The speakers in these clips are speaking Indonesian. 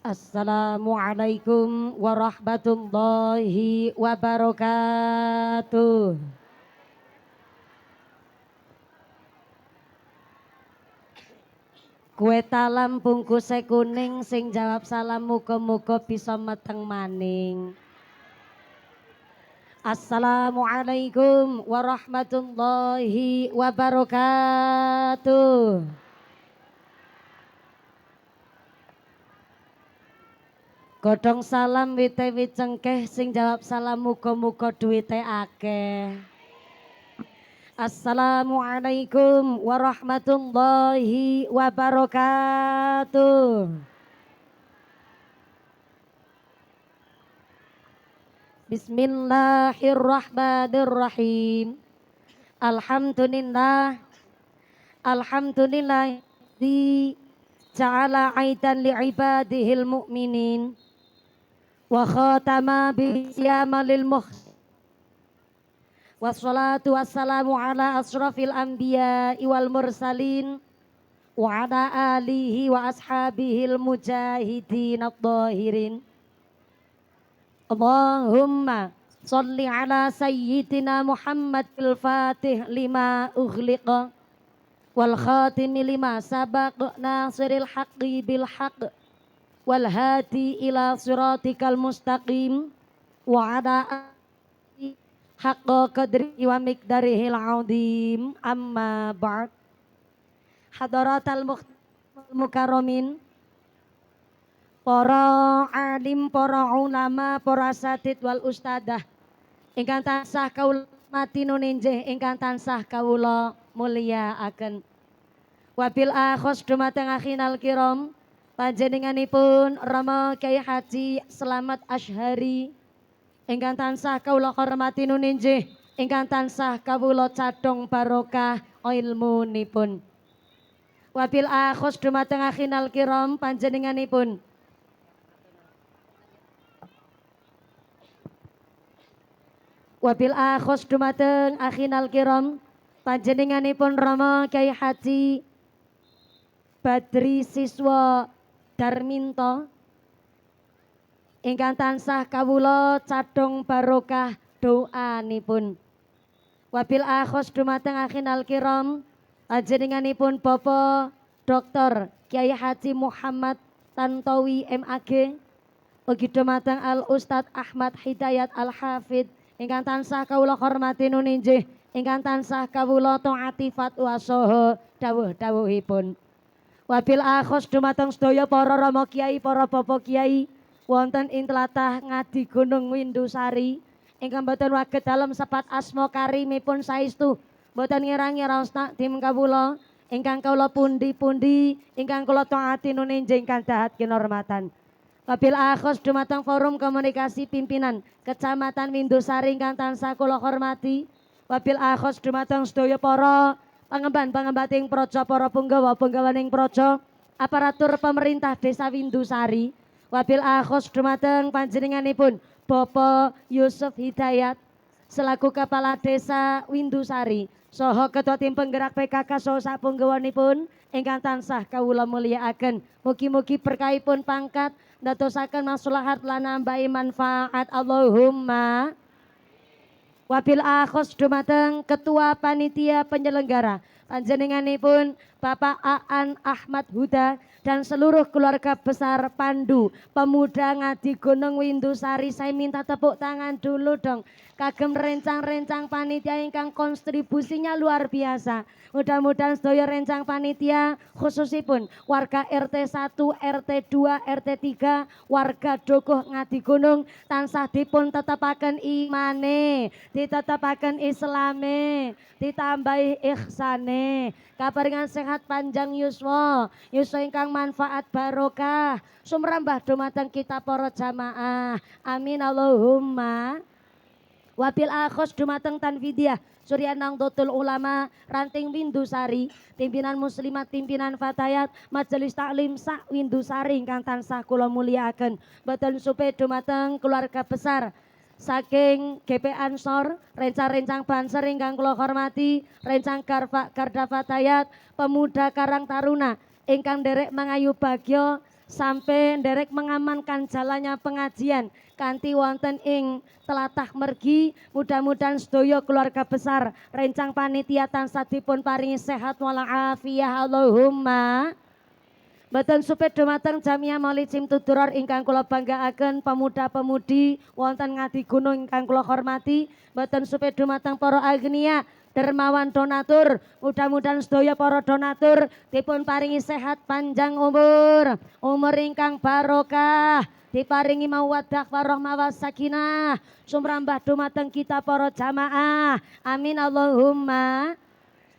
Assalamualaikum warahmatullahi wabarakatuh. Kue talam bungkuse kuning sing jawab salam muga-muga bisa meteng maning. Assalamualaikum warahmatullahi wabarakatuh. Godhong salam wite wicengkeh sing jawab salam muga-muga duwite akeh. Assalamualaikum warahmatullahi wabarakatuh. Bismillahirrahmanirrahim. Alhamdulillah. Alhamdulillah di ja'ala aidan li'ibadihil mu'minin wa khatama biyamalil muhsin. Wassalatu wassalamu ala asrafil anbiya wal mursalin wa ala alihi wa ashabihil mujahidin at-tahirin. Allahumma salli ala sayyidina Muhammad fil fatih lima ughliqa wal khatimi lima sabaq nasiril haqqi bil haqq wal hadi ila siratikal mustaqim wa ala haqqa qadri wa miqdarihil azim amma ba'd. Hadaratal mukarramin, para alim, para ulama, para asatid wal ustadah ingkang tansah kawula mati nuninjih, ingkang tansah kawula mulyakaken. Wabil akhos dumateng akhinal kiram panjenenganipun Rama Kyai Haji Slamet Asyhari ingkang tansah kawula hormati nuninjih, ingkang tansah kawula cadhong barokah ilmunipun. Wabil akhos dumateng akhinal kiram panjenenganipun Wabil akhos dumateng akhinal kiram panjenenganipun Rama Kyai Haji Badri Siswa Darminto ingkang tansah kawula cadhong barokah doanipun. Wabil akhos dumateng akhinal kiram panjenenganipun Bapak Dr. Kyai Haji Muhammad Tantowi MAG, ugi dumateng Al Ustadz Ahmad Hidayat Al Hafid ingkang tansah kawula hormati nuninjih, ingkang tansah kawula taati fatwa saha dawuh-dawuhipun. Wabil akhos dumateng sedaya para rama kiai, para bapak kiai wonten ing tlatah Ngadi Gunung Windusari ingkang boten waget dalem sepat asma karimipun saestu boten ngira-ngira tim kawula ingkang kawula pundi-pundi ingkang kula taati nuninjih ingkang dahat kinurmatan. Wabil akhos dumateng forum komunikasi pimpinan Kecamatan Windusari ingkang tansah kula hormati. Wabil akhos dumateng sedaya para pangemban-pangembating praja, para punggawa-punggawaning praja, aparatur pemerintah Desa Windusari. Wabil akhos dumateng panjenenganipun Bapak Yusuf Hidayat selaku Kepala Desa Windusari saha Ketua Tim Penggerak PKK saha sapunggawanipun ingkang tansah kawula mulyakaken. Mugi-mugi berkahipun pangkat ndadosaken maslahat lan nambahi manfaat. Allahumma. Wabil akhos dumateng Ketua Panitia Penyelenggara panjenenganipun Bapak Aan Ahmad Huda dan seluruh keluarga besar Pandu Pemuda Ngadi Gunung Windusari. Saya minta tepuk tangan dulu dong kagem rencang-rencang panitia ingkang kontribusinya luar biasa. Mudah-mudahan sedaya rencang panitia khususipun warga RT 1, RT 2, RT 3, warga Dogoh Ngadi Gunung tansah dipun tetepaken imane, ditetepaken islame, ditambahi ihsane, kaparingan sehat panjang yuswa, yuswa ingkang manfaat barokah, sumrambah dumateng kita para jamaah. Amin Allahumma. Wabil akhos dumateng Tanfidiyah Surya Nahdlatul Ulama Ranting Windusari, pimpinan muslimat, pimpinan fatayat, majelis taklim sak Windusari ingkang tansah kula mulyakaken. Boten supe dumateng keluarga besar saking GP Ansor, rencang-rencang Banser ingkang kula hormati, rencang Garda Fatayat, pemuda Karang Taruna ingkang derek mangayu bagya sampai nderek mengamankan jalannya pengajian kanthi wonten ing tlatah mergi. Mudah-mudahan sedaya keluarga besar rencang panitia tansah dipun paringi sehat walafiat Allahumma. Mboten supaya dumateng Jamiah Maulid Simtuduror ingkang kula banggaaken, pemuda-pemudi wonten ngadi gunung ingkang kula hormati. Mboten supaya dumateng para agnia dermawan donatur, mudah-mudahan sedaya para donatur dipun paringi sehat panjang umur ingkang barokah, diparingi mawaddah warahmah wasakinah sumrambah dumateng kita para jamaah, amin Allahumma.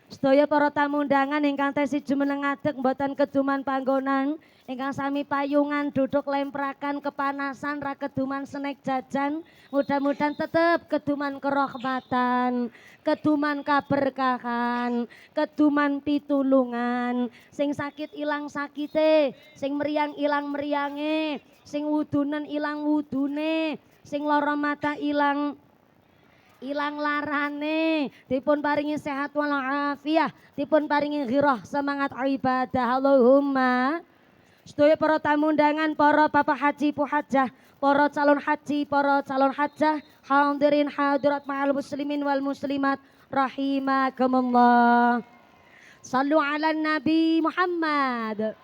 Sedaya para tamu undangan ingkang tesih jumeneng ngadeg mboten keduman panggonan, ingkang sami payungan duduk lemprakan kepanasan ra keduman snack jajan, mudah-mudahan tetep keduman kerahmatan, keduman kaberkahan, keduman pitulungan, sing sakit ilang sakite, sing meriang ilang meriange, sing wudunen ilang wudune, sing lara mata ilang larane, dipun paringi sehat walafiat, dipun paringi ghirah semangat ibadah Allahumma. Sedaya para tamu undangan, para bapak haji puhajah, para calon haji, para calon hajah, hadirin hadirat ma'al muslimin wal muslimat rahimakumullah. Sallu ala Nabi Muhammad.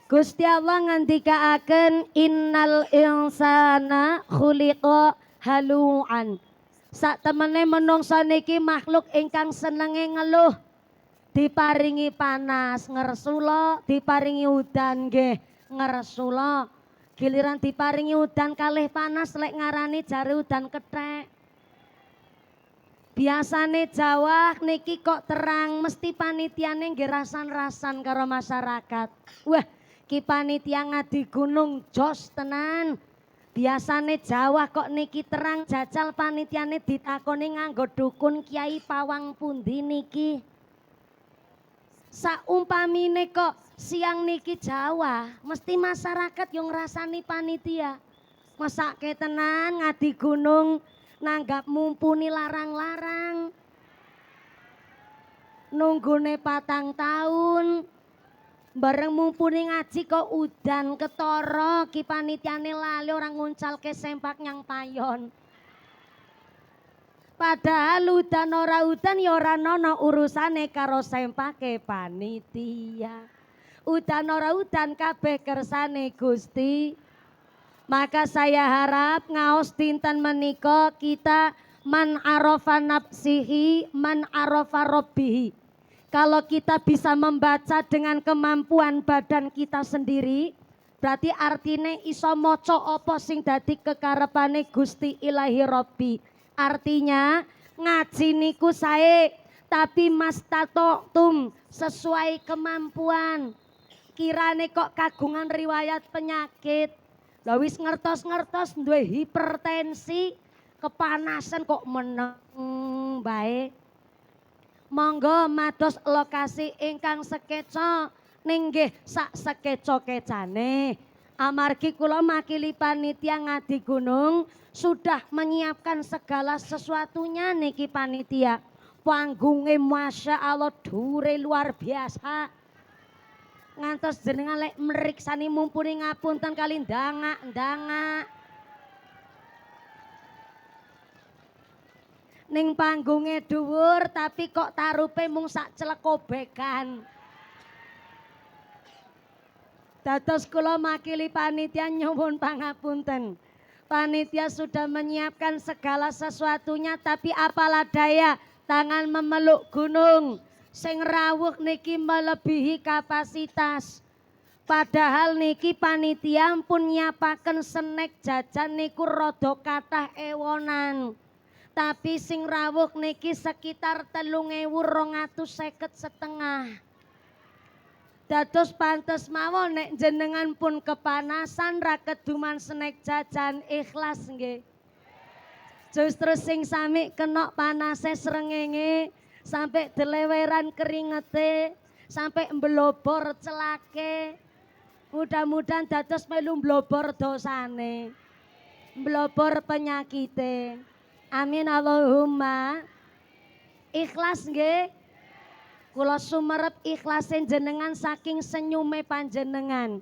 Gusti Allah ngandikaaken innal insana khuliqa haluan. Sak temene menungsa niki makhluk ingkang senenge ngeluh. Diparingi panas ngersula, diparingi udan nggih ngersula. Giliran diparingi udan kalih panas lek ngarani jare udan kethek. Biasane Jawa niki kok terang, mesti panitiane nggih rasan-rasan karo masyarakat. Wah, ki panitia ngadi gunung jos tenan. Biasane Jawa kok niki terang, jajal panitiane ditakoni nganggo dukun kiai pawang pundi niki. Saumpamine kok siang niki Jawa, mesti masyarakat yang ngrasani panitia. Masake tenan ngadi gunung nanggap mumpuni larang-larang. Nunggune 4 tahun. Bareng mumpuni ngaji kok udan ketara, ki panitiane lali orang nguncalke sempak nyang payon. Padahal udan ora udan ya ora ana urusane karo sempake panitia. Udan ora udan kabeh kersane Gusti. Maka saya harap ngaos dinten menika kita man arafa nafsihi man arafa rabbihi. Kalau kita bisa membaca dengan kemampuan badan kita sendiri, berarti artinya iso moco apa sing dadi kekarepane Gusti Ilahi Rabbi. Artinya ngaji niku sae, tapi mastatoktum sesuai kemampuan. Kirane kok kagungan riwayat penyakit, lha wis ngertos-ngertos duwe hipertensi, kepanasan kok meneng bae. Monggo mados lokasi ingkang sekeca ninggih sak sekeca kecane. Amargi kula makili panitia ngadi gunung sudah menyiapkan segala sesuatunya niki panitia. Panggunge Masya Allah dure luar biasa. Ngantos jenengan lek meriksani mumpuni ngapunten kali ndangak. Ning panggunge dhuwur tapi kok tarupe mung sak celekobekan. Dados kula makili panitia nyuwun pangapunten. Panitia sudah menyiapkan segala sesuatunya, tapi apalah daya tangan memeluk gunung. Sing rawuh niki melebihi kapasitas. Padahal niki panitia pun nyiapaken snack jajan niku rada kathah ewonan. Tapi sing rawuh niki sekitar 3.250 dados pantes mawon nek jenengan pun kepanasan ra keduman snack jajan, ikhlas nggih. Justru sing sami kena panase srengenge sampai deleweran keringete, sampai mbelobor celake. Mudah-mudahan dados melu mblobor dosane, mblobor penyakite. Amin Allahumma. Ikhlas nggih. Kula sumerep ikhlasin jenengan saking senyume panjenengan.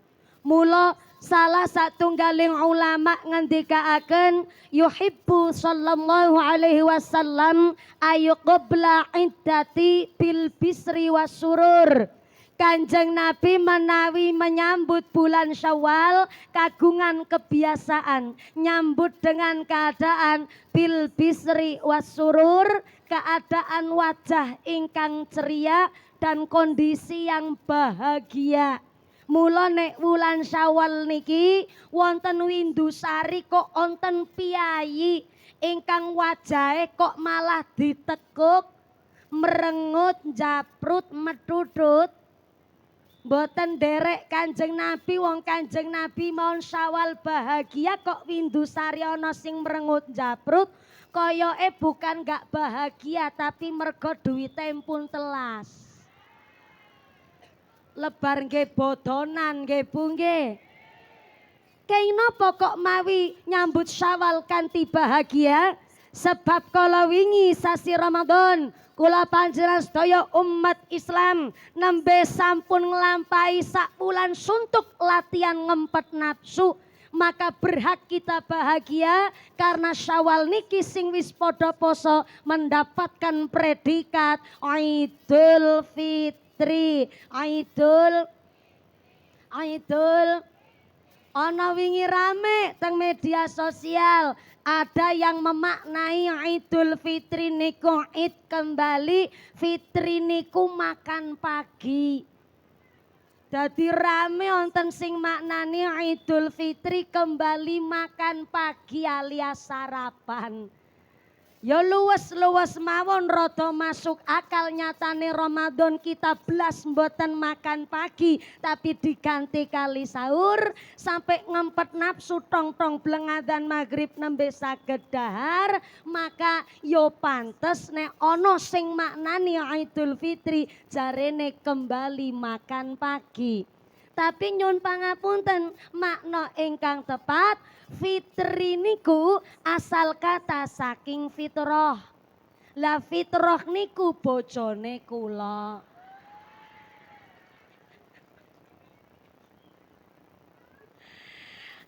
Mula salah satunggaling ulama ngendikaaken yuhibbu sallallahu alaihi wasallam ayuqbla iddati bil bisri wasurur. Kanjeng Nabi menawi menyambut bulan Syawal kagungan kebiasaan nyambut dengan keadaan bil bisri wasurur, keadaan wajah ingkang ceria dan kondisi yang bahagia. Mula nek wulan Syawal niki wonten Windusari kok wonten piyayi ingkang wajahe kok malah ditekuk merengut japrut metutut. Mboten derek Kanjeng Nabi, wong Kanjeng Nabi mau Syawal bahagia kok Windusari ana sing merengut japrut, koyoke bukan gak bahagia tapi mergo duwite pun telas. Lebar nggih bodonan nggih Bu nggih. Kaya napa kok mawi nyambut Syawal kanthi bahagia? Sebab kala wingi sasi Ramadan kula panjenengan sedaya umat Islam nembe sampun nglampahi sak wulan suntuk latihan ngempet nafsu, maka berhak kita bahagia karena Syawal niki sing wis padha poso mendapatkan predikat Idul Fitri. Idul ana wingi rame teng media sosial. Ada yang memaknai Idul Fitri niku id kembali, fitri niku makan pagi. Dadi rame wonten sing maknani Idul Fitri kembali makan pagi alias sarapan. Ya luwes-luwes mawon rada masuk akal, nyatane Ramadan kita blas mboten makan pagi tapi diganti kali sahur sampai ngempet nafsu tong-tong blengadan maghrib nembe saged dahar, maka yo pantes nek ana sing maknani Idul Fitri jarene kembali makan pagi. Tapi nyun pangapunten, makna ingkang tepat fitri niku asal kata saking fitrah. Lah fitrah niku bojone kula.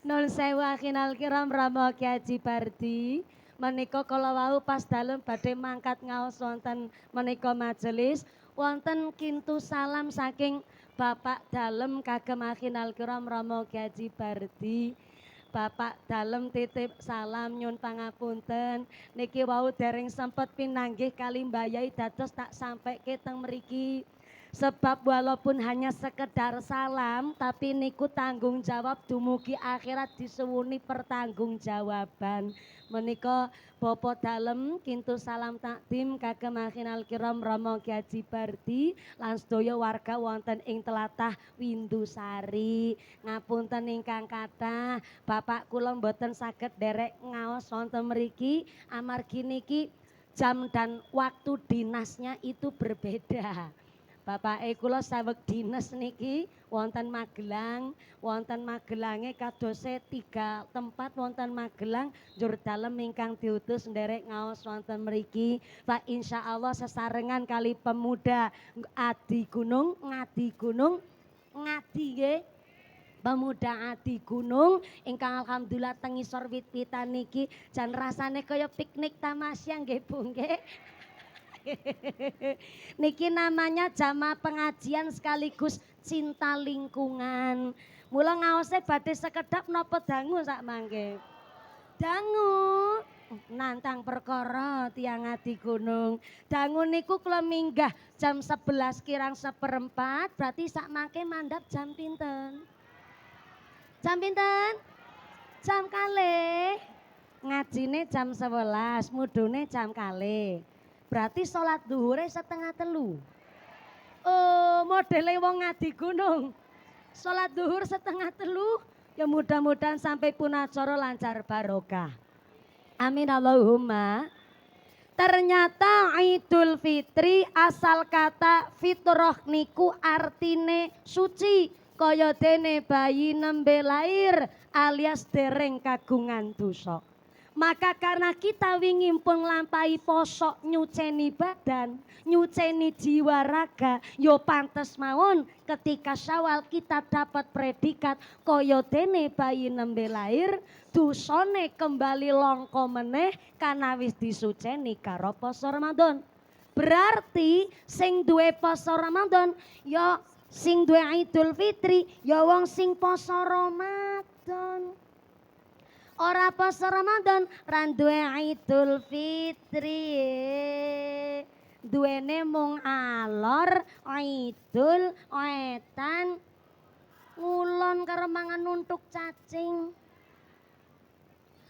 Nun sewu akhinal kiram Rama Kyai Haji Bardi. Menika kala wau pas dalem badhe mangkat ngaos wonten menika majelis, wonten kintu salam saking Bapak Dalem kagem akhinal kiram Rama Kyai Haji Bardi. Bapak Dalem titip salam nyun pangapunten. Niki wau dereng sempet pinanggih kali mbayai dados tak sampaike teng mriki. Sebab walaupun hanya sekedar salam tapi niku tanggung jawab dumugi akhirat disuwuni pertanggungjawaban. Menika Bapak Dalem kintu salam takdim kagem akhinal kiram Rama Kyai Haji Bardi lan sedaya warga wonten ing tlatah Windusari. Ngapunten ingkang kathah, Bapak kula mboten saged derek ngaos wonten mriki amargi niki jam dan waktu dinasnya itu berbeda. Bapak kula saweg dinas niki wonten Magelang, wonten Magelange kadose 3 tempat wonten Magelang njur dalem ingkang diutus nderek ngaos wonten mriki. Pak insyaallah sesarengan kali pemuda Adi Gunung, Ngadi Gunung, Ngadi nggih. Pemuda Adi Gunung ingkang alhamdulillah teng ngisor wit-witan niki jan rasane kaya piknik tamasya nggih Bu nggih. Niki namanya jamaah pengajian sekaligus cinta lingkungan. Mula ngaose badhe sekedap napa dangu sak mangke. Dangu nantang perkara tiyang Adi Gunung. Dangu niku kula minggah jam 11 kirang 1/4, berarti sak mangke mandhap jam pinten? Jam pinten? Jam kalih. Ngajine jam 11, mudune jam kalih. Berarti sholat duhure 2:30. Oh, modele wong Ngadi Gunung. Sholat duhur 2:30. Ya mudah-mudahan sampai pun acara lancar barokah. Amin Allahumma. Ternyata Idul Fitri asal kata fitrah niku artine suci. Kaya dene bayi nembe lair alias dereng kagungan dosa. Maka karena kita wingin pun lampai posok nyuceni badan, nyuceni jiwa raga, yo pantes mawon ketika Syawal kita dapat predikat kaya dene bayi nembe lahir, dosane kembali longko meneh karena wis disuceni karo poso Ramadan. Berarti sing duwe poso Ramadan ya sing duwe Idul Fitri ya wong sing poso Ramadan. Ora poso Ramadan ra duwe Idul Fitri. Duwene mung alor, idul, wetan, ngulon karo mangan nuntuk cacing.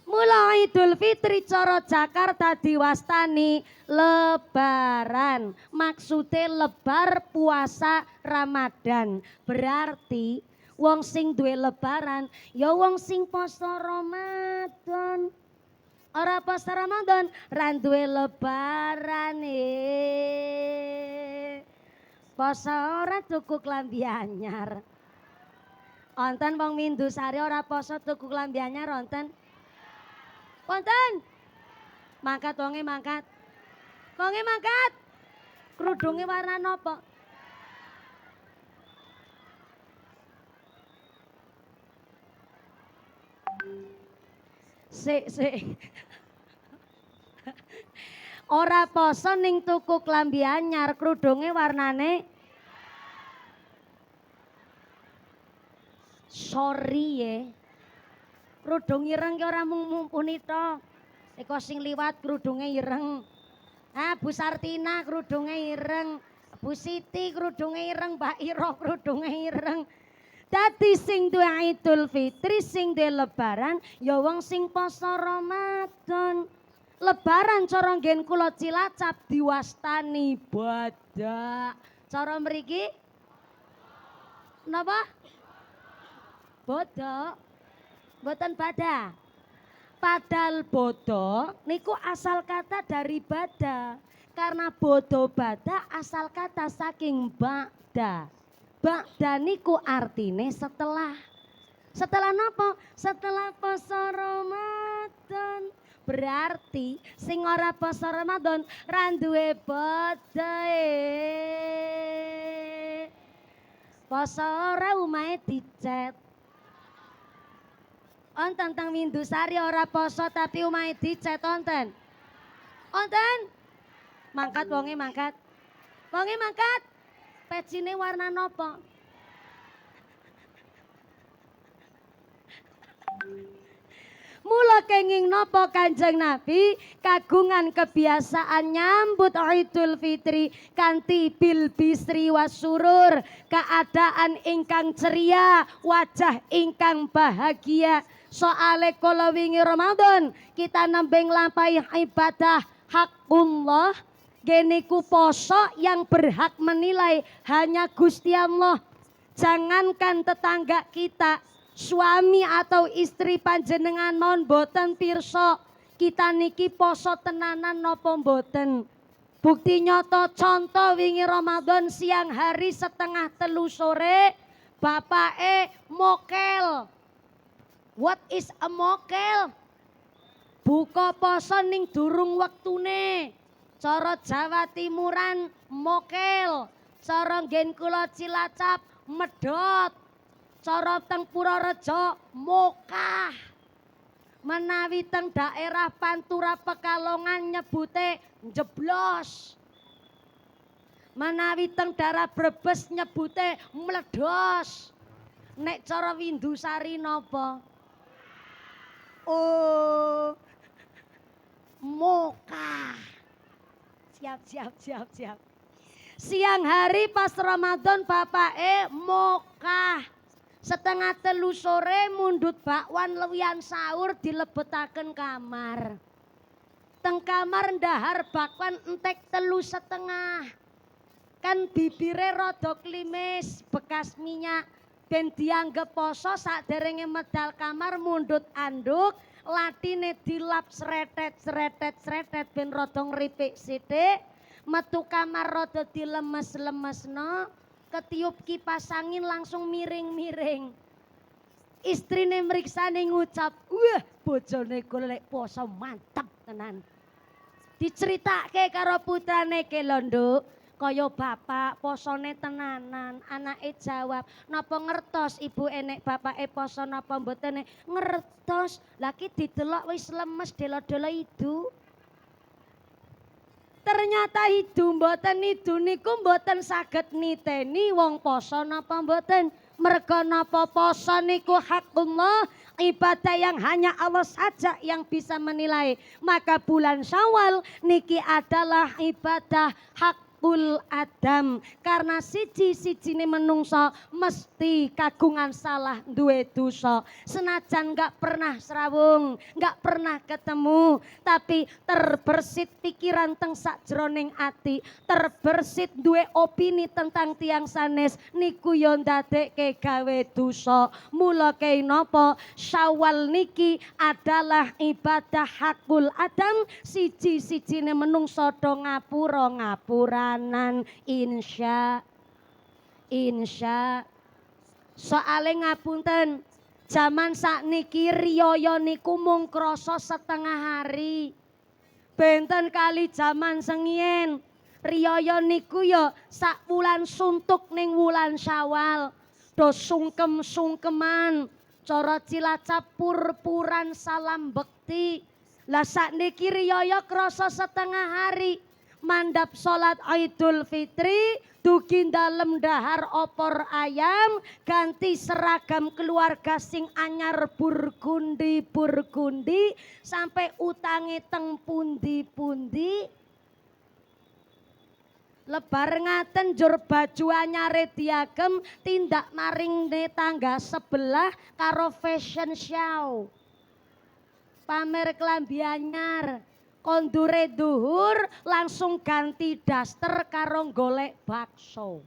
Mula Idul Fitri cara Jakarta diwastani lebaran. Maksude lebar puasa Ramadan. Berarti wong sing duwe lebaran ya wong sing poso Ramadan. Ora poso Ramadan ra duwe lebaran. Poso ora tuku klambi anyar. Wonten wong Mindusari ora poso tuku klambi anyar wonten? Wonten. Mangkat wonge mangkat. Wonge mangkat. Kerudunge warna napa? Sik. Ora poso ning tuku klambi anyar, kerudunge warnane sorry ya. Kerudung ireng ki ora mung mumpuni tok. Eko sing liwat kerudunge ireng. Ah Bu Sartina kerudunge ireng. Bu Siti kerudunge ireng, Mbak Iro kerudunge ireng. Dadi sing duwe Idul Fitri, sing duwe lebaran ya wong sing poso Ramadan. Lebaran cara nggen kula Cilacap diwastani badak. Cara mriki napa? Bodok. Mboten badak. Padahal bodo niku asal kata dari bada. Karena bodo bada asal kata saking ba'da. Ba'da niku artine setelah. Setelah napa? Setelah poso Ramadan. Berarti sing ora poso Ramadan ra duwe bodoe. Poso ora umahe dicet. Onten teng Mindusari ora poso tapi umahe dicet onten. Onten. Mangkat wonge mangkat. Wonge mangkat. Pecine warna napa? Mula kenging napa Kanjeng Nabi kagungan kebiasaan nyambut Idul Fitri kanthi bil bisri wasurur, keadaan ingkang ceria, wajah ingkang bahagia. Soale kala wingi Ramadan kita nembeng lampahi ibadah hakullah, geniku poso yang berhak menilai hanya Gusti Allah. Jangankan tetangga kita, suami atau istri panjenengan non boten pirsa kita niki poso tenanan napa mboten. Bukti nyata contoh wingi Ramadan siang hari setengah 3 sore bapake mokel. What is a mokel? Buka poso ning durung wektune. Cara Jawa Timuran mokel, cara nggen kula Cilacap medhot. Cara teng Purworejo mokah. Menawi teng daerah Pantura Pekalongan nyebute njeblos. Menawi teng daerah Brebes nyebute meledos. Nek cara Windusari napa? Oh. Mokah. Siap. Siang hari pas Ramadan bapake mokah. Setengah 3 sore mundut bakwan lewian sahur dilebetaken kamar. Teng kamar ndahar bakwan entek 3,5. Kan bibire rada klimis bekas minyak. Ben dianggep poso saderenge medal kamar mundut anduk. Latine dilap sretet ben rada ngripik sithik. Metu kamar rada dilemes-lemesno. Ketiup kipas angin langsung miring-miring. Istrine mriksane ngucap, "Wah, bojone golek poso mantep tenan. Diceritake karo putrane Kelondo, kaya bapak posone tenanan. Anake jawab, napa ngertos ibu enek bapake poso napa mbotene? Ngertos. Laki didelok wis lemes delo-delo idu. Ternyata idu niku mboten saged niteni wong poso napa mboten. Merga napa poso niku hakullah, ibadah yang hanya Allah saja yang bisa menilai. Maka bulan Syawal niki adalah ibadah hakul Adam, karena siji-sijine menungso mesti kagungan salah duwe dosa. Senajan gak pernah serawung, gak pernah ketemu, tapi terbersit pikiran teng sakjroning ati, terbersit duwe opini tentang tiang sanes, niku yo ndadekke gawe dosa. Mula kei napa Syawal niki adalah ibadah hakul Adam, siji-sijine menungso do ngapura-ngapuranan insya soale ngapunten jaman sakniki riyaya niku mung krasa setengah hari. Benten kali jaman sengien riyaya niku ya sak wulan suntuk ning wulan Syawal. Do sungkem-sungkeman, cara Cilacap pur-puran salam bekti. Lah sakniki riyaya krasa setengah hari. Mandap salat Idul Fitri, dugi dalem dahar opor ayam, ganti seragam keluarga sing anyar burgundi sampai utange teng pundi-pundi. Lebar ngaten jur baju anyare diagem, tindak maring tangga sebelah karo fashion show. Pamer klambi anyar. Kondure duhur langsung ganti daster karo golek bakso.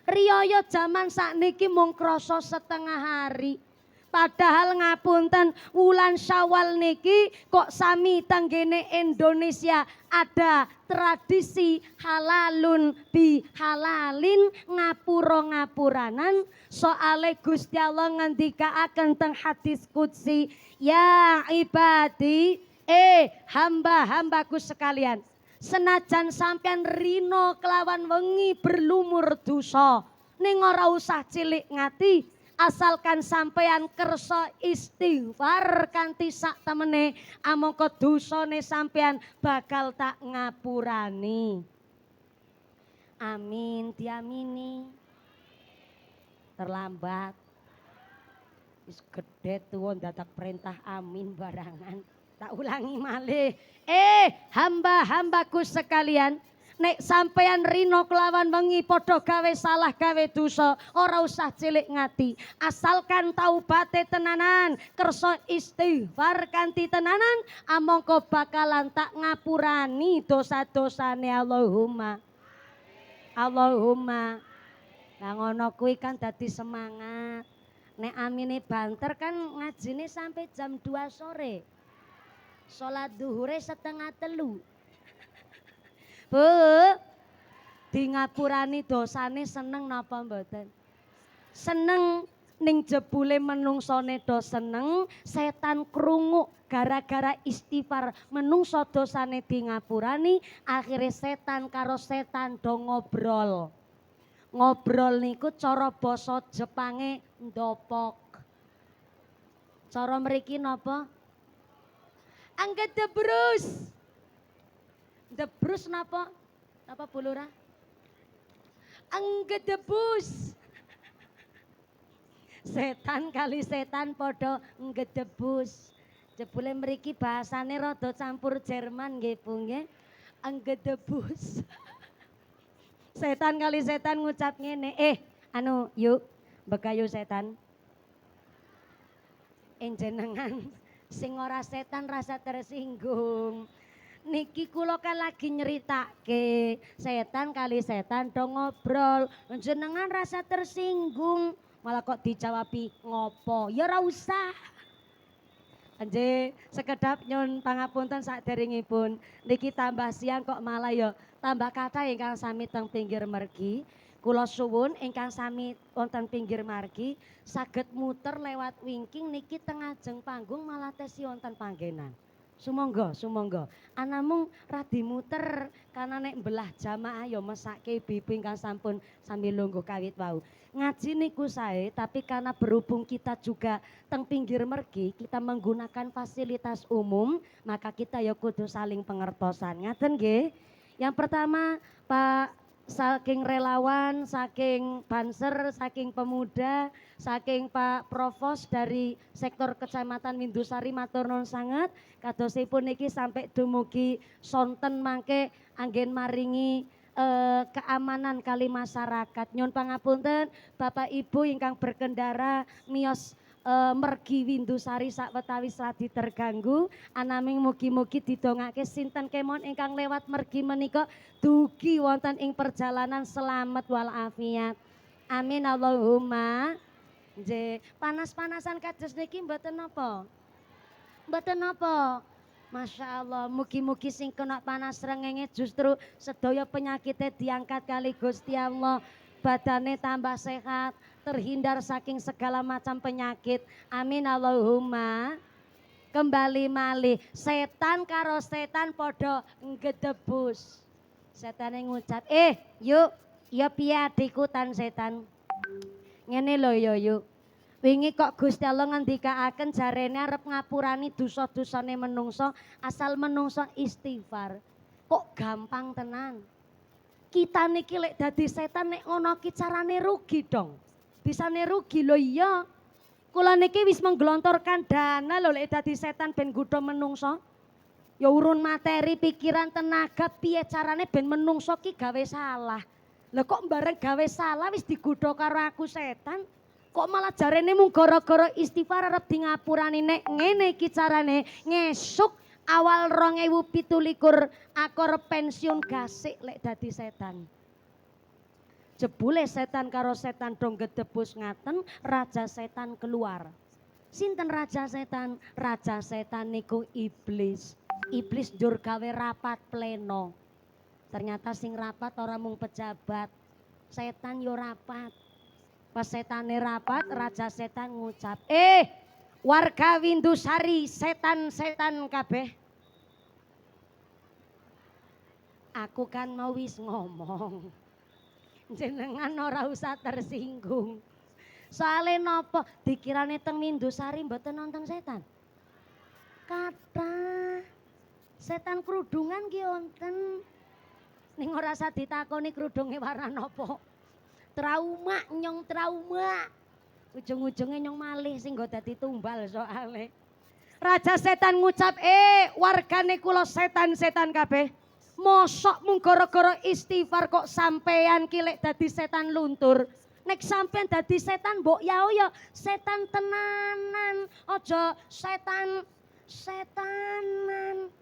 Riyaya jaman sakniki mung krasa setengah hari. Padahal ngapunten wulan Syawal niki kok sami tenggene Indonesia ada tradisi halalun bi halalin, ngapura-ngapuranan. Soale Gusti Allah ngendikaaken teng hadis qudsi, ya ibadi, hamba-hambaku sekalian, senajan sampean rino kelawan wengi berlumur dosa, ning ora usah cilik ngati, asalkan sampean kersa istighfar kanthi sak temene, amangka dosane sampean bakal tak ngapurani. Amin, diamini. Terlambat. Wis gedhe tuwa dadak perintah amin barangan. Tak ulangi malih. Hamba-hambaku sekalian, nek sampeyan rino kelawan wengi padha gawe salah gawe dosa, ora usah cilik ngati. Asalkan taubate tenanan, kersa istighfar kanthi tenanan, amangka bakalan tak ngapurani dosa-dosane. Allahumma. Allahumma. Lah ngono kuwi kan dadi semangat. Nek amine banter kan ngajine sampai jam 2 sore. Sholat duhure 2:30. Bu, di ngapurani dosane seneng napa mboten? Seneng, ning jebule menungsone do seneng, setan krungu gara-gara istighfar menungso dosane di ngapurani, akhire setan karo setan do ngobrol. Ngobrol niku cara basa Jepange ndopok. Cara mriki napa? Angkat debrus. Debrus napa? Napa Bu Lurah? Angkat debus. Setan kali setan podo ngedebus. Jebule mriki bahasane rada campur Jerman nggih Bu nggih. Ngedebus. Setan kali setan ngucap ngene, yuk bekayu setan. Jenengan sing ora setan rasa tersinggung. Niki kula kan lagi nyeritake setan kali setan do ngobrol, jenengan rasa tersinggung, malah kok dijawabi ngopo? Ya ora usah. Nggih, sekedap nyun pangapunten saderengipun. Niki tambah siang kok malah ya tambah kathah ingkang sami teng pinggir mergi. Kula suwun ingkang sami wonten pinggir margi saged muter lewat wingking niki teng ajeng panggung malah tesi wonten panggenan. Sumangga, sumangga. Anamung radi muter karena nek belah jamaah ya mesake ibu ingkang sampun sami lungguh kawit wau. Ngaji niku sae tapi karena berhubung kita juga teng pinggir mergi kita menggunakan fasilitas umum maka kita ya kudu saling pengertosan. Ngaten nggih? Yang pertama Pak saking relawan, saking banser, saking pemuda, saking Pak Provos dari sektor Kecamatan Windusari matur nuwun sanget. Kadosipun niki sampai dumugi sonten mangke anggen maringi keamanan kali masyarakat. Nyun pangapunten Bapak Ibu ingkang berkendara miyos mergi Windusari sawetawis radi terganggu anaming mugi-mugi didongake sinten kemon ingkang lewat mergi menika dugi wonten ing perjalanan selamat walafiat. Amin Allahumma. Nggih, panas-panasan kados niki mboten napa? Mboten napa? Masya Allah, mugi-mugi sing kena panas srengenge justru sedaya penyakitnya diangkat kali Gusti Allah. Badane tambah sehat, terhindar saking segala macam penyakit. Amin Allahumma. Kembali malih, setan karo setan podo ngedebus. Setan yang ngucap, yuk, ya piye adikku tan setan. Ngene lho ya yuk. Wingi kok Gusti Allah ngendikaaken jarene arep ngapurani dosa-dosane menungso asal menungso istighfar. Kok gampang tenan. Kita niki lek dadi setan nek ngono ki carane rugi dong. Bisane rugi lho iya. Kula niki wis menggelontorkan dana lho lek dadi setan ben nggodha menungso. Ya urun materi, pikiran, tenaga piye carane ben menungso ki gawe salah. Lah kok bareng gawe salah wis digodha karo aku setan. Kok malah jarene mung gara-gara istighfar arep di ngapurani nek ngene iki carane ngesuk awal 2017 aku arep pensiun gasik lek dadi setan. Jebule setan karo setan dong gedebus ngaten, raja setan keluar. Sinten raja setan? Raja setan niku iblis. Iblis njur gawe rapat pleno. Ternyata sing rapat ora mung pejabat. Setan yo rapat. Pas setane rapat, raja setan ngucap, warga Windusari setan-setan kabeh. Aku kan mau wis ngomong. Jenengan ora usah tersinggung. Soale nopo dikirane teng Windusari mboten nonton setan. Kathah. Setan kerudungan ki wonten. Ning ora usah ditakoni kerudunge warna nopo. Trauma nyong trauma. Ujung-ujungnya nyong malih sing nggo dadi tumbal soale. Raja setan ngucap, wargane kula setan-setan kabeh. Mosok mung gara-gara istighfar kok sampean ki lek dadi setan luntur. Nek sampean dadi setan mbok ya setan tenanan, aja setanan.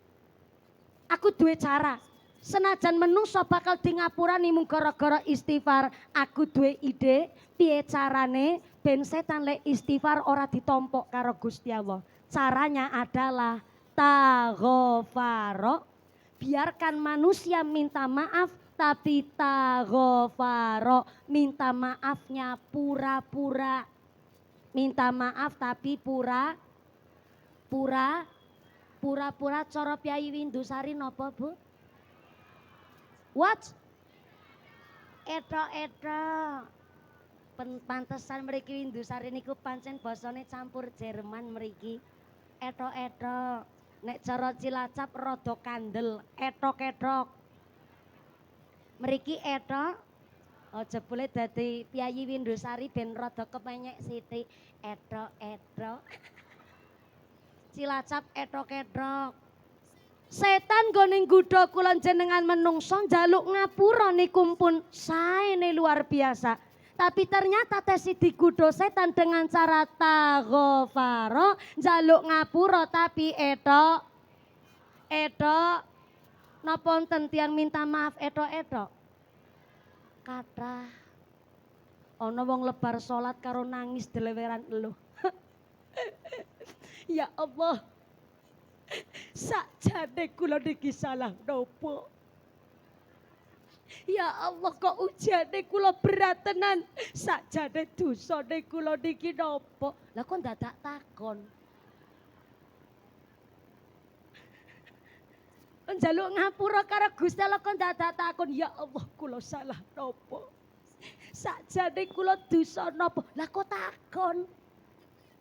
Aku duwe cara. Senajan menungso bakal di ngapurani mung gara-gara istighfar, aku duwe ide piye carane ben setan lek istighfar ora ditompok karo Gusti Allah. Caranya adalah taghfaro. Biarkan manusia minta maaf tapi taghfaro, minta maafnya pura-pura. Minta maaf tapi pura-pura cara Piyayi Windusari napa, Bu? What? Etok-etok. Pantesan mriki Windusari niku pancen basane campur Jerman mriki. Etok-etok. Nek cara Cilacap rada kandel, etok-etok. Mriki etok. Aja boleh dadi Piyayi Windusari ben rada kepenyek sithik. Etok-etok. Cilacap etok-etok. Setan gone nggodha kula jenengan menungso njaluk ngapura niku pun saene luar biasa. Tapi ternyata tesi digodha setan dengan cara taghfaro, njaluk ngapura tapi etok. Napa wonten tiyang minta maaf etok-etok? Kathah. Ana wong lebar salat karo nangis deleweran eluh. Ya Allah. Sakjane kula niki salah nopo? Ya Allah kok ujane kula berat tenan. Sakjane dosane kula niki napa? Lah kok dadak takon. Njaluk ngapura karo Gusti Allah kok dadak takon. Ya Allah kula salah napa? Sakjane kula dosa napa? Lah kok takon.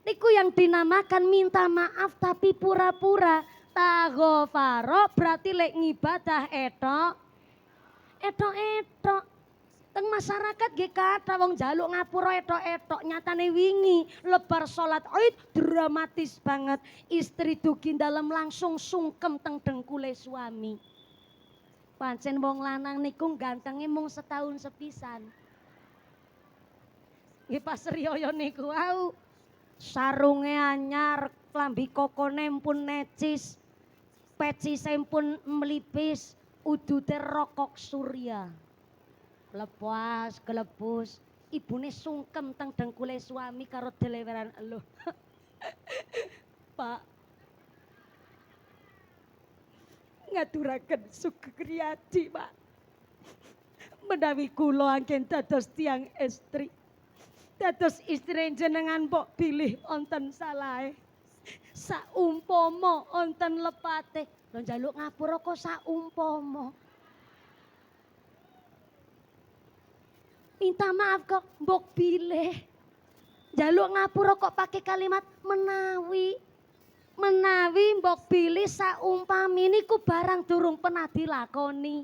Niku yang dinamakan minta maaf tapi pura-pura. Taghofaro berarti lek ngibadah etok. Etok-etok. Teng masyarakat nggih kathah wong njaluk ngapura etok-etok, nyatane wingi lebar salat Id dramatis banget. Istri dugi dalem langsung sungkem teng dengkule suami. Pancen wong lanang niku gantenge mung setahun sepisan. Nggih pas riyaya niku wau. Sarunge anyar, klambi kokone pun necis, pecise pun mlipis, udute rokok surya. Lepas gelebus, ibune sungkem teng dengkule suami karo deleweran eluh. Pak, ngaturaken sugeng Pak. Menawi kula anggen dados tiyang estri. Dados istri jenengan mbok pilih onten salahe. Saumpama onten lepate, lho njaluk ngapura kok saumpama. Minta maaf kok mbok pilih. Njaluk ngapura kok pakai kalimat menawi. Menawi mbok pilih saumpami niku barang durung pernah dilakoni.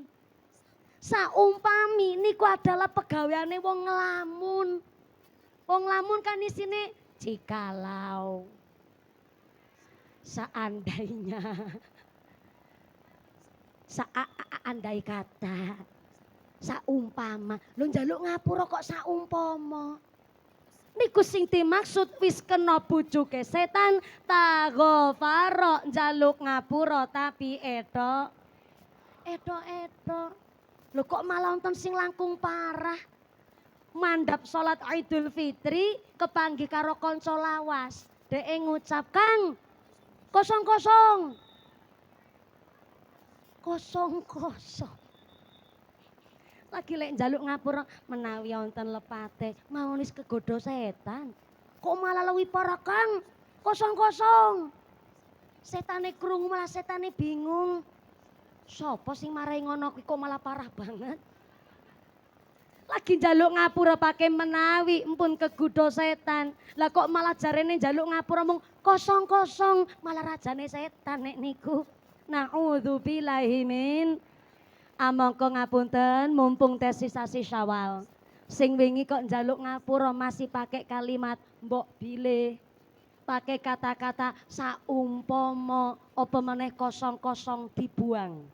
Saumpami niku adalah pegaweane wong ngelamun. Wong lamun kan isine jikalau, seandainya, andai kata, saumpama. Lho njaluk ngapura kok saumpama. Niku sing dimaksud wis kena bujuke setan. Taghofaro njaluk ngapura tapi etok. Lho kok malah wonten sing langkung parah. Mandap salat Idul Fitri kepanggih karo kanca lawas. Dhek ngucap, "Kang, kosong-kosong." Kosong-kosong. Lagi lek njaluk ngapura menawi wonten lepate, mawon wis kegodho setan. Kok malah luwih parah, Kang? Kosong-kosong. Setane krungu malah setane bingung. Sopo sing marai ngono kuwi kok malah parah banget. Lagi njaluk ngapura pakai menawi empun kegodho setan. Lah kok malah jarene njaluk ngapura mung kosong-kosong, malah rajane setan nek niku. Nauzubillahi min. Amangka ngapunten mumpung tes sasi Syawal. Sing wingi kok njaluk ngapura masih pakai kalimat mbok bilih. Pakai kata-kata saumpama apa meneh kosong-kosong dibuang.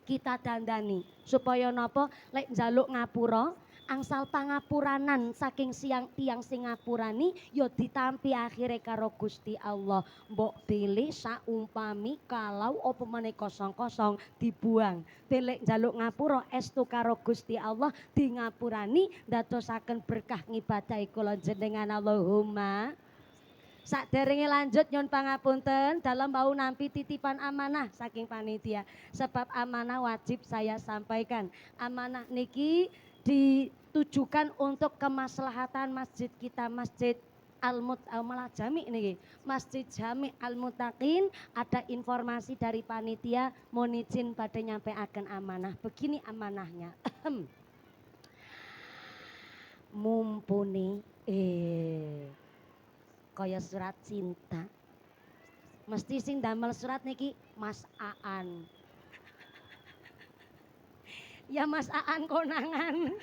Kita dandani supaya napa lek njaluk ngapura angsal pangapuranan saking tiang sing ngapurani ya ditampi akhire karo Gusti Allah. Mbok pilih saumpami kalau apa meneh kosong-kosong dibuang. Lek njaluk ngapura estu karo Gusti Allah di ngapurani ndadosaken berkah ngibadahi kula jenengan Allahumma. Sakderenge lanjut nyun pangapunten dalam bau nampi titipan amanah saking panitia. Sebab amanah wajib saya sampaikan. Amanah niki ditujukan untuk kemaslahatan masjid kita, Masjid Malah Jami niki. Masjid Jami Al-Muttaqin. Ada informasi dari panitia mohon izin pada nyampeaken amanah. Begini amanahnya. Mumpuni kaya surat cinta. Mesti sing damel surat niki Mas Aan. Ya Mas Aan konangan.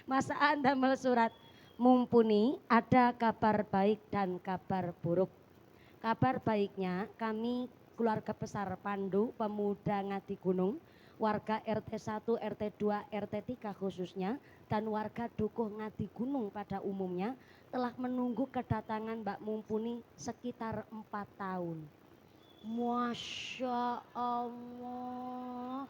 Mas Aan damel surat. Mumpuni ada kabar baik dan kabar buruk. Kabar baiknya kami keluarga besar Pandu Pemuda Ngadi Gunung, warga RT 1, RT 2, RT 3 khususnya, dan warga Dukuh Ngadi Gunung pada umumnya telah menunggu kedatangan Mbak Mumpuni sekitar 4 tahun. Masya Allah.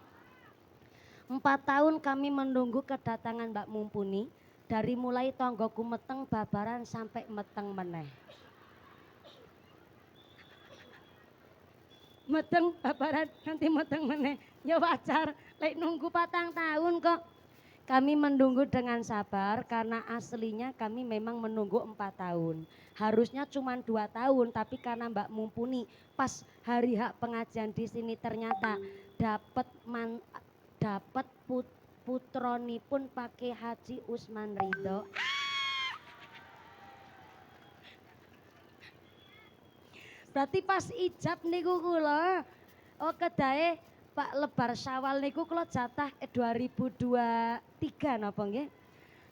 4 tahun kami menunggu kedatangan Mbak Mumpuni. Dari mulai tonggoku meteng babaran sampai meteng meneh. Meteng babaran nanti meteng meneh. Ya wajar, lek nunggu 4 tahun kok. Kami menunggu dengan sabar karena aslinya kami memang menunggu 4 tahun. Harusnya cuma 2 tahun, tapi karena Mbak Mumpuni pas hari hak pengajian di sini ternyata dapat dapat putroni pun pakai Haji Usman Ridho. Berarti pas ijab niku kula kedae Pak Lebar Syawal niku kula jatah 2023 napa nggih?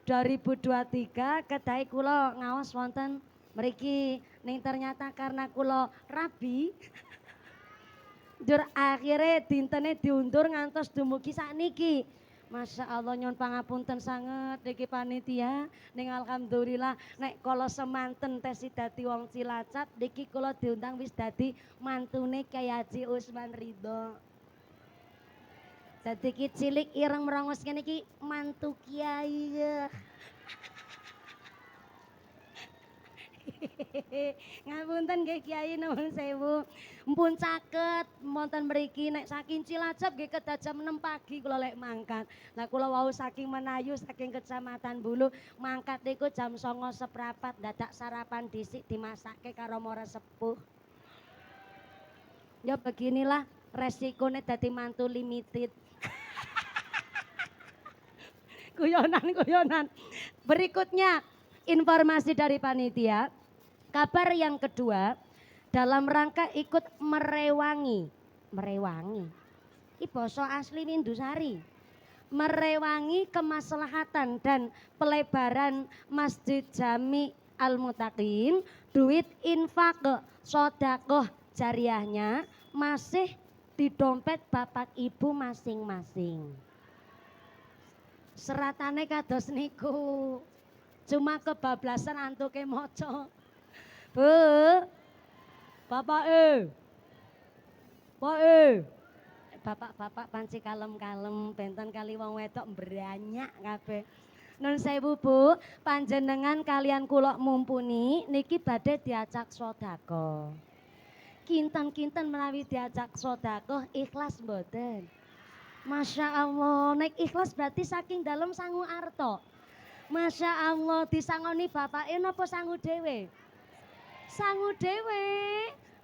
2023 kedae kula ngaos wonten mriki ning ternyata karena kula rabi njur akhire dintene diundur ngantos dumugi sakniki. Masya Allah nyuwun pangapunten sanget niki panitia ning alhamdulillah nek kala semanten tesi dadi wong Cilacap niki kula diundang wis dadi mantune Kyai Haji Usman Ridho. Dadi ki cilik ireng merongos kene iki mantu kiai ya. Ngapunten nggih Kiai nuwun sewu. Mpun caket wonten mriki nek saking Cilacap nggih kedah jam 6 pagi kula lek mangkat. Lah kula wau saking Menayu saking Kecamatan Bulu mangkat niku jam 09.15 dadak sarapan dhisik dimasakke karo mora sepuh. Ya beginilah resikonya dadi mantu limited. Guyonan. Berikutnya informasi dari panitia. Kabar yang kedua, dalam rangka ikut merewangi. Ini basa asli Windusari. Merewangi kemaslahatan dan pelebaran Masjid Jami Al-Muttaqin, duit infak sedekah jariahnya masih di dompet bapak ibu masing-masing. Seratane kados niku. Cuma kebablasan antuke maca. Bu, bapak bapak panci kalem-kalem, benten kali wong wedok beranyak kabeh. Nun sewu Bu, panjenengan kalian kula mumpuni niki badhe diajak sedekah. Kinten-kinten menawi diajak sedekah ikhlas mboten? Masya Allah, nek ikhlas berarti saking dalam sangu arto. Masya Allah, disangoni bapake napa sangu dhewe? Sangu dhewe.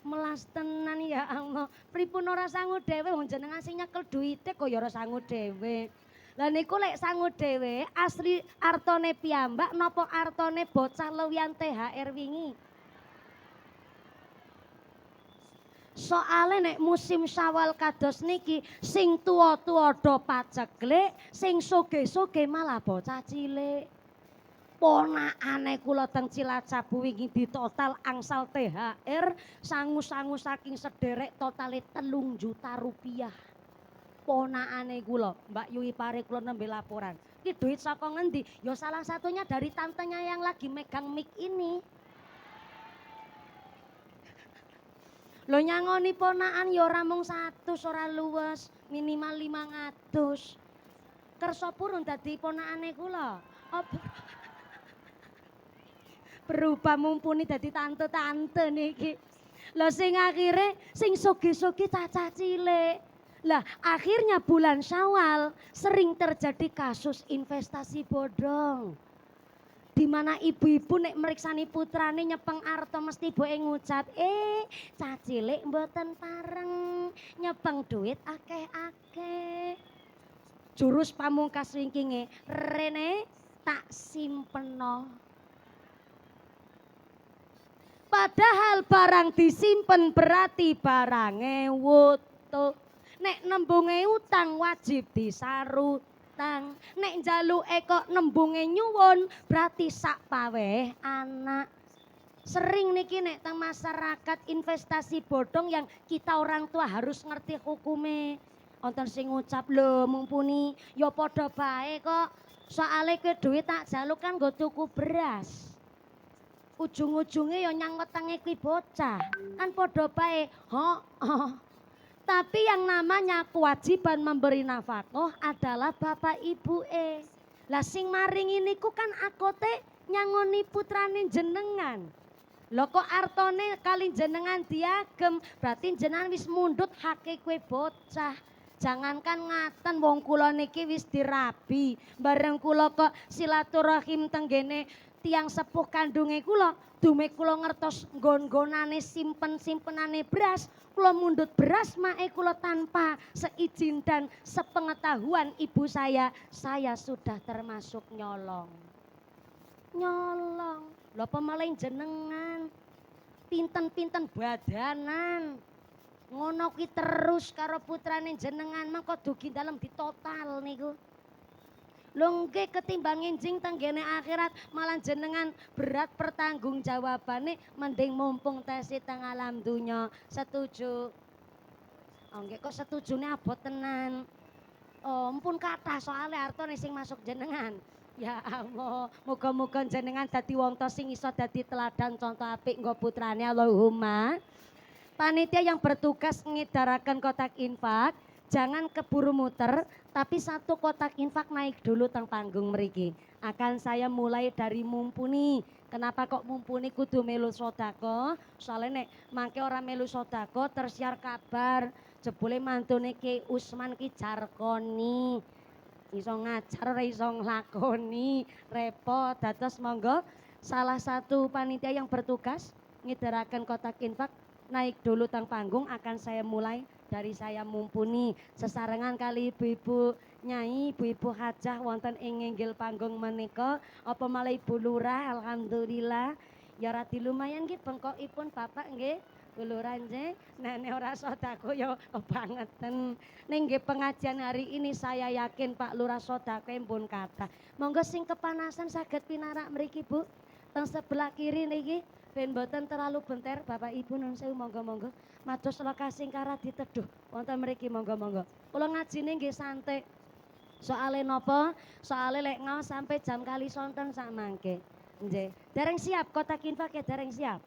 Melas tenan ya Allah. Pripun ora sangu dhewe wong jenengan sing nyekel duite kok ya ora sangu dhewe. Lah niku lek sangu dhewe asli artone piyambak napa artone bocah lewian THR wingi? Soale nek musim Syawal kados niki sing tuwa-tuwa do paceklek, sing sugih-sugih malah bocah cilik. Ponakane kula teng Cilacap wingi ditotal angsal THR sangu-sangu saking sederek totale 3 juta rupiah. Ponakane kula, Mbak Yui Pare kula nembe laporan. Ki duit saka ngendi? Ya salah satunya dari tantenya yang lagi megang mic ini. Lho nyangoni ponakan ya ora mung 100 ora luwes, minimal 500. Kersa purun dadi ponakane kula. Berubah mumpuni dadi tante-tante niki. Lah sing akhire sing sugih-sugih cacah cilik. Lah akhirnya bulan Syawal sering terjadi kasus investasi bodong. Di mana ibu-ibu nek meriksani putrane nyepeng arto mesti ibuke ngucap, cah cilik mboten pareng, nyepeng duit akeh-akeh. Jurus pamungkas wingkinge, rene tak simpeno. Padahal barang disimpen berarti barange wutuh. Nek nembunge utang wajib disarutang. Nek njaluke kok nembunge nyuwun berarti sak paweh anak. Sering niki nek teng masyarakat investasi bodong yang kita orang tua harus ngerti hukume. Wonten sing ngucap lho mumpuni ya padha bae kok. Soale ke duit tak jaluk kan nggo tuku beras. Ujung-ujungnya ya nyang wetenge kuwi bocah. Kan padha bae. Tapi yang namanya kewajiban memberi nafkah adalah bapak ibu. Lah sing maringi niku kan akote nyangoni putrane jenengan. Lho kok artone kali jenengan diagem, berarti jenengan wis mundhut hake kue bocah. Jangankan ngaten wong kula niki wis dirabi, bareng kula kok silaturahim tenggene tiang sepuh kandunge kula, dume kula ngertos nggon-nggonane simpen-simpenane beras, kula mundut beras mae kula tanpa seizin dan sepengetahuan ibu saya sudah termasuk nyolong. Nyolong. Lho pemaling jenengan pinten-pinten badanan. Ngono ki terus karo putrane jenengan mengko dugi dalem ditotal niku. Lho nggih ketimbang enjing tenggene akhirat malah jenengan berat pertanggungjawabane mending mumpung tesi teng alam dunya. Setuju? Oh nggih kok setujune abot tenan. Oh mpun kathah soalnya artone sing masuk jenengan. Ya Allah, muga-muga jenengan dadi wong tos sing iso dadi teladan contoh apik nggo putrane Allahumma. Panitia yang bertugas ngedarakan kotak infak, jangan keburu muter, tapi satu kotak infak naik dulu teng panggung mriki. Akan saya mulai dari mumpuni. Kenapa kok mumpuni kudu melu sodako? Soalnya nek mangke ora melu sodako tersiar kabar jebule mantune Ki Usman ki jarkoni. Iso ngajar ora iso nglakoni, repot. Dados monggo salah satu panitia yang bertugas ngedarakan kotak infak naik dulu tang panggung, akan saya mulai dari saya mumpuni sesarengan kali ibu-ibu nyai, ibu-ibu hajah wonten ing nginggil panggung menika, apa malah ibu lurah alhamdulillah ya radi lumayan nggih bengkokipun bapak nggih. Bu lurah nggih, nenek ora sedako ya kebangetan. Ning nggih pengajian hari ini saya yakin Pak Lurah sedako pun kathah. Monggo sing kepanasan saged pinarak mriki Bu. Teng sebelah kiri niki ben boten terlalu benter Bapak Ibu nun sewu monggo-monggo mados lokasi ingkara diteduh wonten mriki monggo-monggo. Kula ngajine nggih santai. Soale napa? Soale lek ngaos sampai jam kali sonten sak mangke. Nggih. Dereng siap kotak infak ya dereng siap.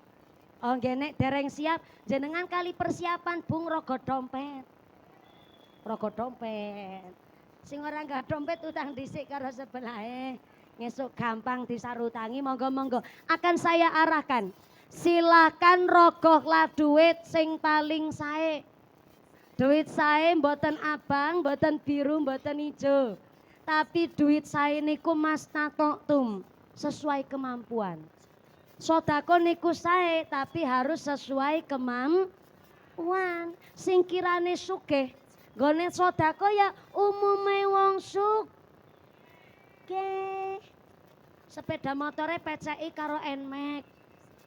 Oh nggih nek dereng siap jenengan kali persiapan Bung rogo dompet. Rogo dompet. Sing ora enggak dompet utang dhisik karo sebelahe. Ngesuk gampang disarutangi monggo-monggo akan saya arahkan. Silakan rogohlah duit sing paling sae. Duit sae mboten abang, mboten biru, mboten ijo. Tapi duit sae niku mastatoktum sesuai kemampuan. Sodako niku sae tapi harus sesuai kemampuan. Sing kirane sugih nggone sodako ya umume wong sugih. Sepeda motore PCI karo Nmax,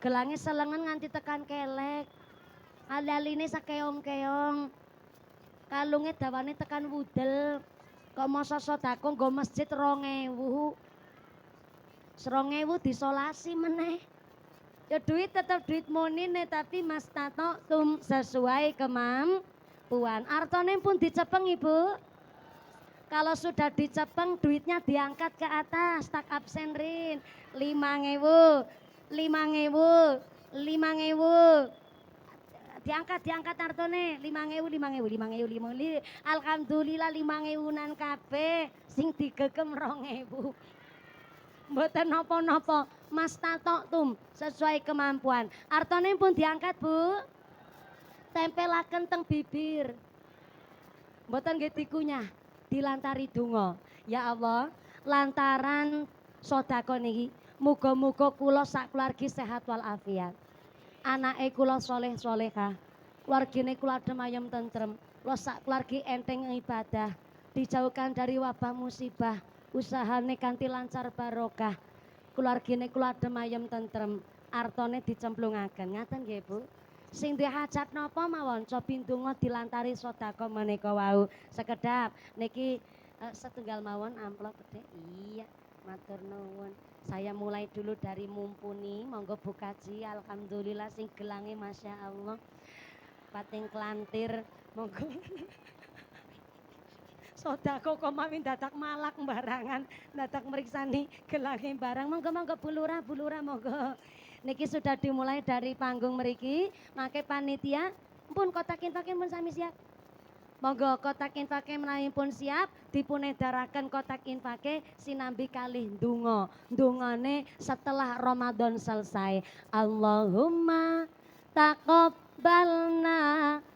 gelange selengen nganti tekan kelek, ali-aline sakeong-keong, kalunge dawane tekan wudel, kok masa sodako nggo masjid 2000, 2000 disolasi meneh. Ya duit tetap duit monine tapi mas tato tum sesuai kemampuan. Artone pun dicepeng Ibu. Kalau sudah dicepeng duitnya diangkat ke atas, tak absen rin. 5.000, 5.000, 5.000. Diangkat artone 5.000. Alhamdulillah 5.000-an kabeh sing digegem 2.000. Mboten napa-napa, mas tatok tum sesuai kemampuan. Artone pun diangkat Bu. Tempelaken teng bibir. Mboten nggih dikunyah. Dilantari donga. Ya Allah, lantaran sedekah niki muga-muga kula sak keluargi sehat walafiat. Anake kula saleh salehah. Keluargane kula adem ayem tentrem. Kula sak keluargi enteng ibadah, dijauhkan dari wabah musibah, usahane kanthi lancar barokah. Keluargane kula adem ayem tentrem, artone dicemplungaken. Ngaten nggih Bu. Sing duwe hajat napa mawon cobi ndonga dilantari sedekah menika wau. Sekedap niki setunggal mawon amplop gede. Iya, matur nuwun. Saya mulai dulu dari mumpuni, monggo Bu Kaji. Alhamdulillah sing gelange Masya Allah. Pating kelantir, monggo. Sedekah kok mawin dadak malak barangan, dadak meriksani gelange barang. Monggo-monggo Bu Lurah monggo. Niki sudah dimulai dari panggung mriki, make panitia pun kotak infake pun sami siap. Monggo kotak infake menawi pun siap, dipun edaraken kotak infake sinambi kalih ndonga. Ndongane setelah Ramadan selesai. Allahumma taqabbalna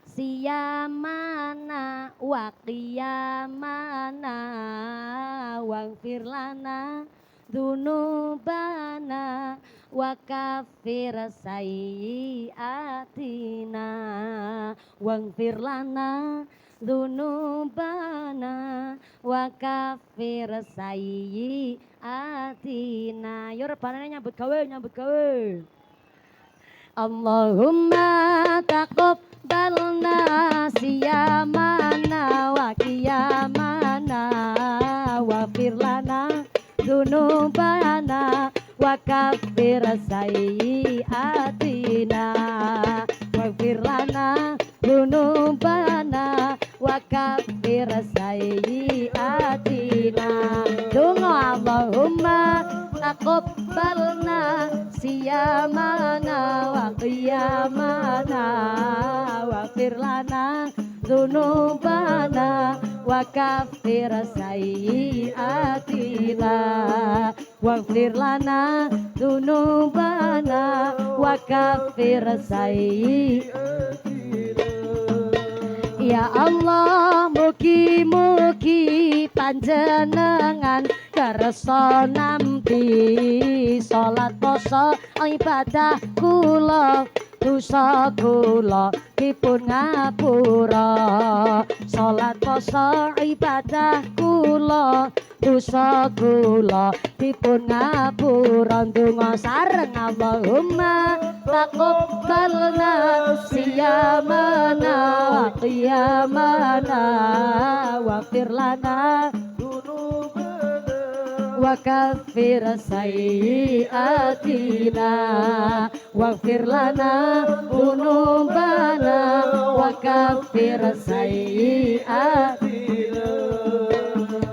siyamana wa qiyamana waghfir lana dzunubana wa kaffir sayyiatina waghfir lana dzunubana wa kaffir sayyiatina. Yo rebanane nyambut gawe Allahumma taqabbalna siyamana wa qiyamana waghfir lana dzunubana wa kaffir sayyiatina waghfir lana dzunubana wa kaffir sayyiatina. Donga Allahumma taqabbalna siyamana wa qiyamana waghfir lana dzunubana wa kaffir sayyiatina waghfir lana dzunubana wa kaffir sayyiatina. Ya Allah mugi-mugi panjenengan kersa nampi salat poso ibadah kula dosa kula dipun ngapura salat poso ibadah kula dosa kula dipun ngapura ndonga sareng Allahumma taqabbalna siyamana wa qiyamana waghfir lana wa kaffir sayyiatina waghfir lana dzunubana wa kaffir sayyiatina.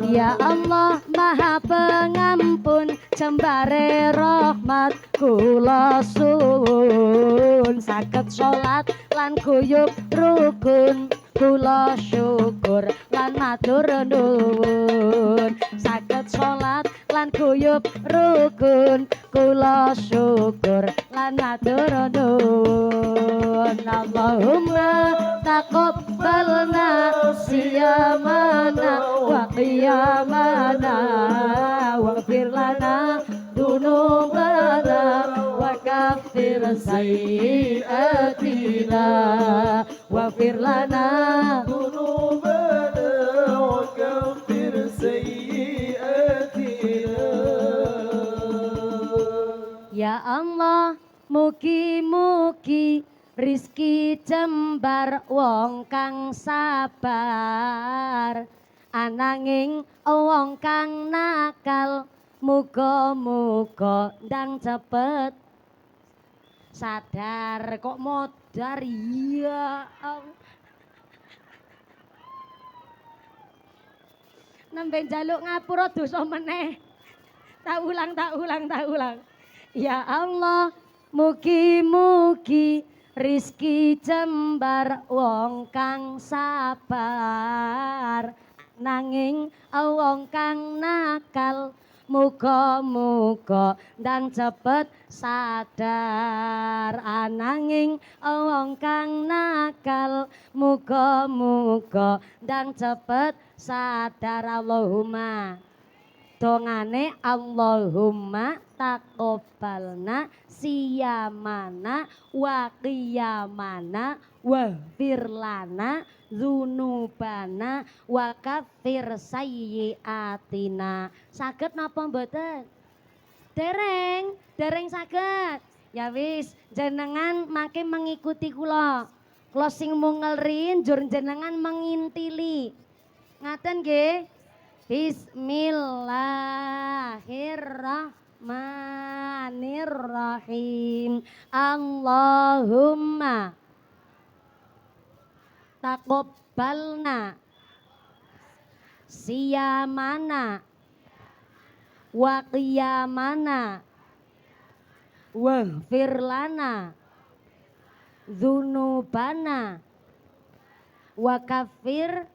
Ya Allah Maha Pengampun jembare rahmat kula suwun saged salat lan guyub rukun kula syukur lan matur nuwun saged salat lan guyub rukun kula syukur lan matur nuwun. Allahumma taqabbalna siyamana wa qiyamana waghfir lana dzunubana wa kaffir sayyiatina waghfir lana dzunubana wa kaffir sayyiatina. Ya Allah mugi-mugi rizki jembar wong kang sabar ananging wong kang nakal muga-muga ndang cepet sadar kok modar iya nembe njaluk ngapura dosa meneh tak ulang ya Allah mugi-mugi rizki jembar wong kang sabar nanging wong kang nakal muga-muga ndang cepet sadar ananging wong kang nakal muga-muga ndang cepet sadar. Allahumma dongane Allahumma taqabbalna siyamana wa qiyamana waghfir lana dzunubana wa kaffir sayyiatina. Saged napa mboten? Dereng saged. Ya wis jenengan mangke mengikuti kula. Kula sing mungel njur jenengan mengintili. Ngaten nggih? Bismillahirrahmanirrahim. Allahumma taqabbalna siyamana wa qiyamana waghfir lana dzunubana wa kaffir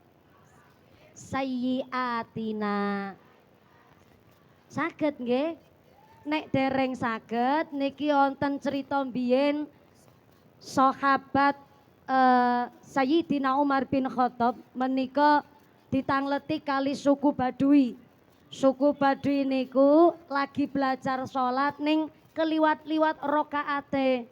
sayyiatina. Saged nggih? Nek dereng saged niki wonten cerita mbiyen sahabat Sayyidina Umar bin Khattab menika ditangleti kali suku Baduy. Suku Baduy niku lagi belajar sholat ning keliwat-liwat rokaate.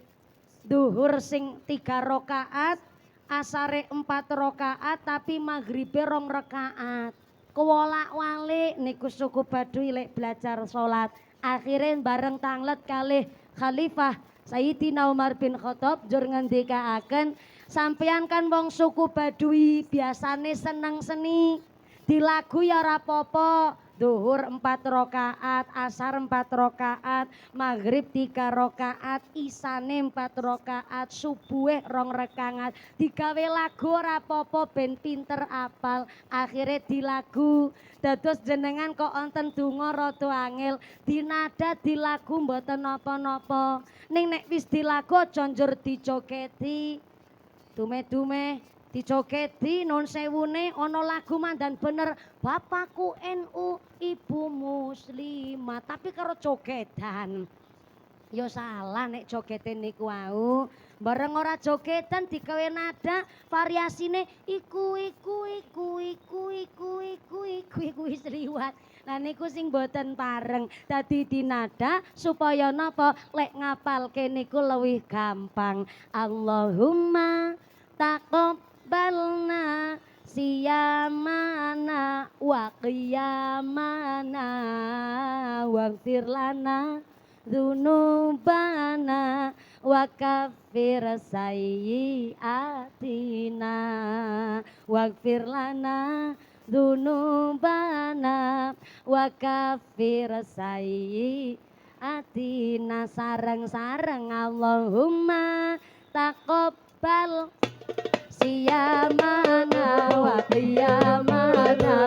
Duhur sing 3 rakaat, asare 4 rakaat tapi maghribe 2 rakaat. Kewolak-walik niku suku Baduy lek belajar sholat. Akhirnya bareng tanglet kalih Khalifah Sayyidina Umar bin Khattab jur ngendikaaken, sampeyan kan wong suku Baduy biasane seneng seni. Dilagu ya ora apa-apa. Duhur 4 rakaat, asar 4 rakaat, maghrib 3 rakaat, isane 4 rakaat, subuhe 2 rakaat. Digawe lagu ora apa-apa ben pinter apal. Akhire dilagu. Dados jenengan kok wonten donga rada angel, dinada dilagu mboten napa-napa. Ning nek wis dilagu aja njur dicoketi. Dume-dume dicoketi non sewune ana lagu mandan bener, bapakku NU, ibu muslimah, tapi karo jogedan. Ya salah nek jogete niku wau. Bareng ora jogedan digawe nada variasine iku wis liwat. Lah niku sing boten pareng. Dadi dinada supaya napa lek ngapalke niku luwih gampang. Allahumma taqabbalna siyamana wa qiyamana waghfir lana dzunubana wa kaffir sayyiatina waghfir lana dzunubana wa kaffir sayyiatina. Sareng-sareng Allahumma taqabbal siyamana wa qiyamana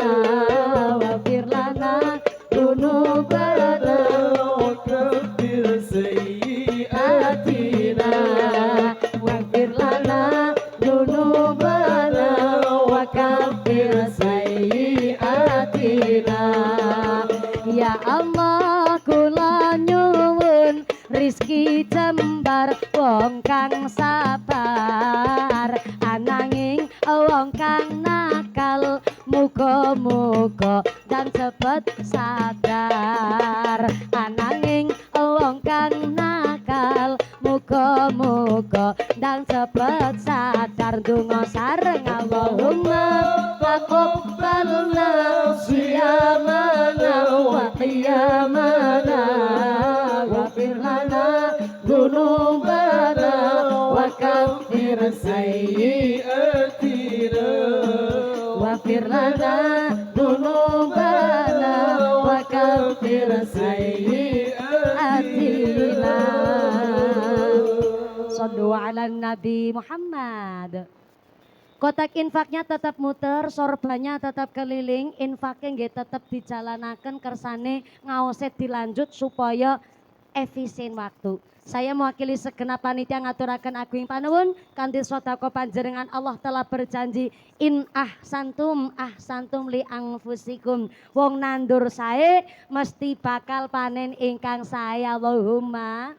waghfir lana dzunubana wa kaffir sayyiatina waghfir lana dzunubana wa kaffir sayyiatina. Ya Allah kula nyuwun rizki jembar wong kang sabar, ananging wong kang nakal muga-muga dan cepet sadar. Ananging wong kang nakal muga-muga dan cepet sadar. Donga sareng Allahumma taqabbalna siyamana wa qiyamana waghfir lana dzunubana wa kaffir sayyiatina waghfir lana dzunubana wa kaffir sayyiatina. Shallu ala Nabi Muhammad. Kotak infaknya tetap muter, sorbannya tetap keliling, infaknya nggih tetap dijalanaken, kersane ngaoset dilanjut supaya efisien waktu. Saya mewakili segenap panitia ngaturaken agung panuwun kanthi sedekah panjenengan. Allah telah berjanji in ahsantum li anfusikum. Wong nandur sae mesti bakal panen ingkang sae. Allahumma.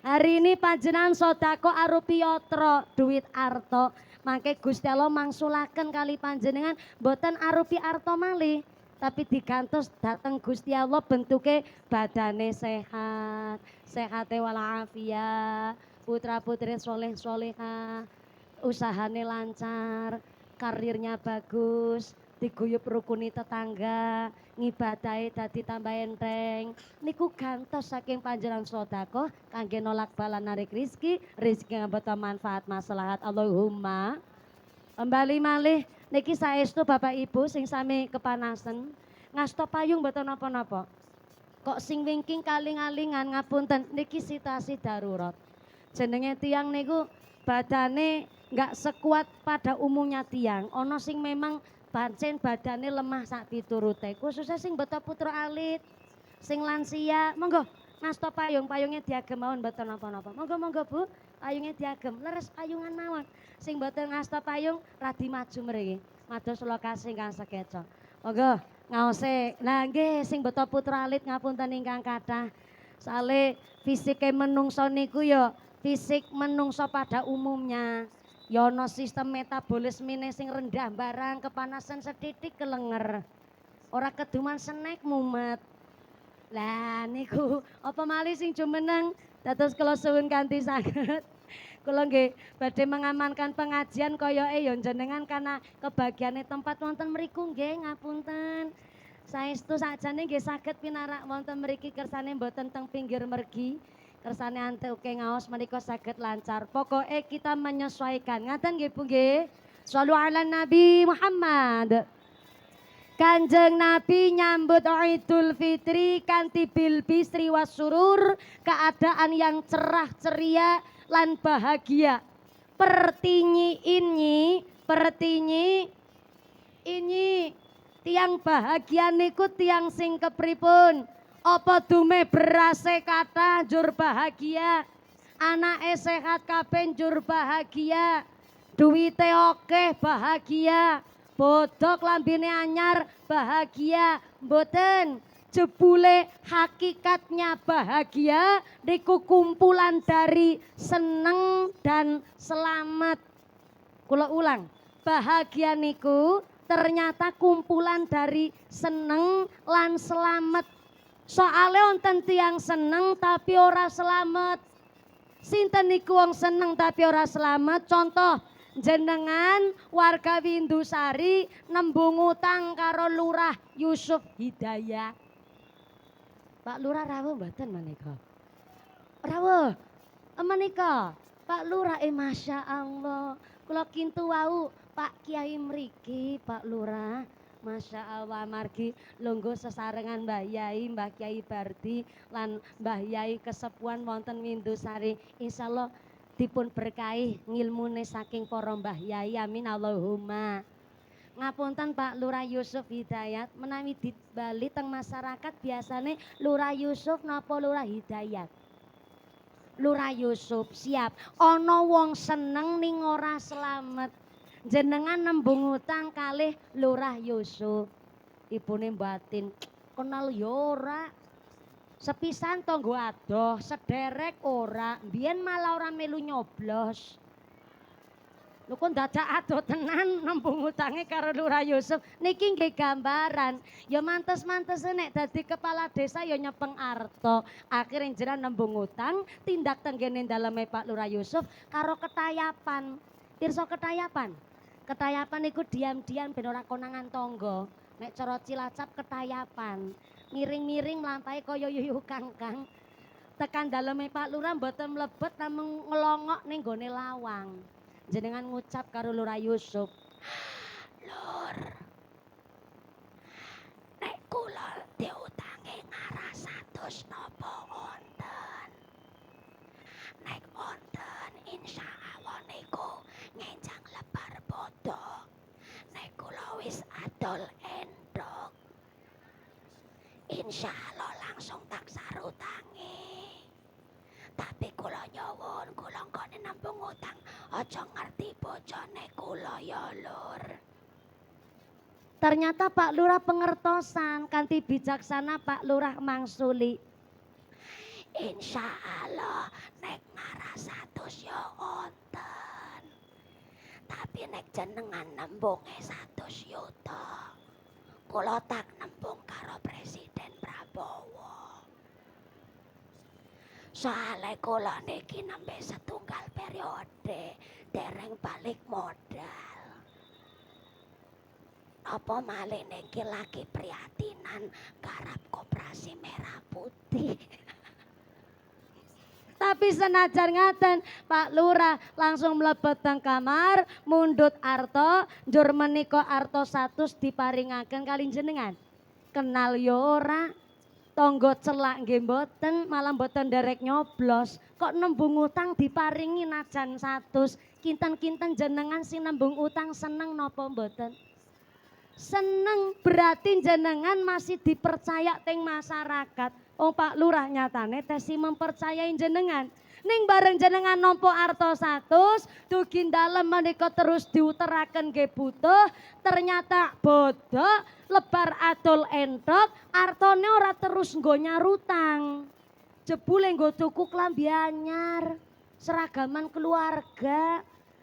Hari ini panjenengan sedekah arupi yatra duit arto. Mangke Gusti Allah mangsulaken kali panjenengan boten arupi arto malih, tapi digantos dateng Gusti Allah bentuke badane sehat, sehate walafiat, putra-putri soleh solehah, usahane lancar, karirnya bagus, diguyup rukuni tetangga, ngibadahe dadi tambah enteng. Niku gantos saking panjenengan sedekah kangge nolak bala narik rizki, rizki ngambeta manfaat maslahat. Allahumma. Kembali malih niki saestu Bapak Ibu sing sami kepanasen, ngasta payung mboten napa-napa. Kok sing wingking kaling-alingan ngapunten niki situasi darurat. Jenenge tiang niku badane nggak sekuat pada umumnya tiang. Ono sing memang pancen badane lemah sak piturute. Khususnya sing beto putra alit, sing lansia, monggo ngasta payung, payungnya diagem mawon mboten napa-napa. Monggo Bu, payungnya diagem, leres payungan mawon. Sing mboten ngasta payung radi maju mriki. Mados lokasi ingkang sekeca. Monggo ngaose. Lah nggih sing beto putra alit ngapunten ingkang kathah. Sale fisike menungso niku ya fisik menungso pada umumnya. Ya ana sistem metabolisme sing rendah barang kepanasan setitik kelenger. Ora keduman snack mumet. Lah niku apa malih sing jumeneng dados kula suwun kanthi saged. Kula nggih badhe mengamankan pengajian koyoke ya jenengan karena kebagiane tempat wonten mriku nggih ngapunten. Saestu sakjane nggih saged pinarak wonten mriki kersane mboten teng pinggir mergi. Kersane antuke ngaos menika saged lancar. Pokoke kita menyesuaikan. Ngaten nggih Bu nggih. Shallu ala Nabi Muhammad. Kanjeng Nabi nyambut Idul Fitri kanthi bil bisri wasurur, keadaan yang cerah ceria lan bahagia. Pertinyi ini tiang bahagia niku tiang sing kepripun? Apa dume berase kata jur bahagia, anake sehat kabeh jur bahagia, duwite akeh bahagia, bodok lambene anyar bahagia, mboten. Jebule hakikatnya bahagia niku kumpulan dari seneng dan selamat. Kula ulang, bahagia niku ternyata kumpulan dari seneng lan selamat. Soale wonten tiyang seneng tapi ora selamat. Sinten niku wong seneng tapi ora selamat? Contoh, jenengan warga Windusari nembung utang karo Lurah Yusuf Hidayat. Pak Lurah rawuh mboten menika? Rawuh. Menika Pak Lurah Masya Allah. Kula kintu wau Pak Kiai mriki Pak Lurah. Masya Allah margi lungguh sesarengan Mbah Yai, Mbah Kiai Bardi lan Mbah Yai kesepuhan wonten Windusari. Insyaallah dipun berkahi ngilmune saking para Mbah Yai. Amin Allahumma. Ngapunten Pak Lurah Yusuf Hidayat, menawi dibali teng masyarakat biasane Lurah Yusuf napa Lurah Hidayat? Lurah Yusuf, siap. Ana wong seneng ning ora selamat. Jenengan nembung utang kalih Lurah Yusuf. Ibune batin, kenal ya ora. Sepisan tanggo adoh, sederek ora, mbiyen malah ora melu nyoblos. Lho kok dadak adoh tenan nembung utange karo Lurah Yusuf. Niki nggih gambaran. Ya mantes-mantese nek dadi kepala desa ya nyepeng arta. Akhire jenengan nembung utang, tindak tenggene daleme Pak Lurah Yusuf karo ketayapan. Pirsa ketayapan? Ketayapan niku diam-diam ben ora konangan tangga. Nek cara Cilacap ketayapan. Miring-miring mlampahe kaya yuyu kangkang. Tekan daleme Pak Lurah mboten mlebet namung ngelongok ning gone lawang. Jenengan ngucap karo Lurah Yusuf, Lur, nek kula diutange ngarah 100 napa wonten? Nek wonten insya Allah niku ngenjang lebar bodo. Nek kula wis adol endok, insya Allah langsung tak sarutangi. Tapi kula nyuwun, kula nggone nembung utang aja ngerti bojone kula ya Lur. Ternyata Pak Lurah pengertosan, kanthi bijaksana Pak Lurah mangsuli. Insya Allah nek ngarah 100 ya wonten. Tapi nek jenengan nembunge 100 yuta, kula tak nembung karo Presiden Prabowo. Soale kula niki nembe setunggal periode dereng balik modal. Apa malih niki lagi prihatinan garap Koperasi Merah Putih. Tapi senajan ngaten Pak Lurah langsung mlebet teng kamar, mundhut arta, njur menika arta 100 diparingaken kali jenengan. Kenal ya ora? Tonggo celak nggih mboten, malah mboten derek nyoblos. Kok nembung utang diparingi najan 100. Kinten-kinten jenengan sing nembung utang seneng napa mboten? Seneng, berarti jenengan masih dipercaya teng masyarakat. Oh Pak Lurah nyatane tesi mempercayai jenengan. Ning bareng jenengan nampa arta 100, dugi dalem menika terus diuteraken nggih butuh, ternyata bodho, lebar adol entok, artane ora terus nggo nyarutang. Jebule nggo tuku klambi anyar, seragaman keluarga.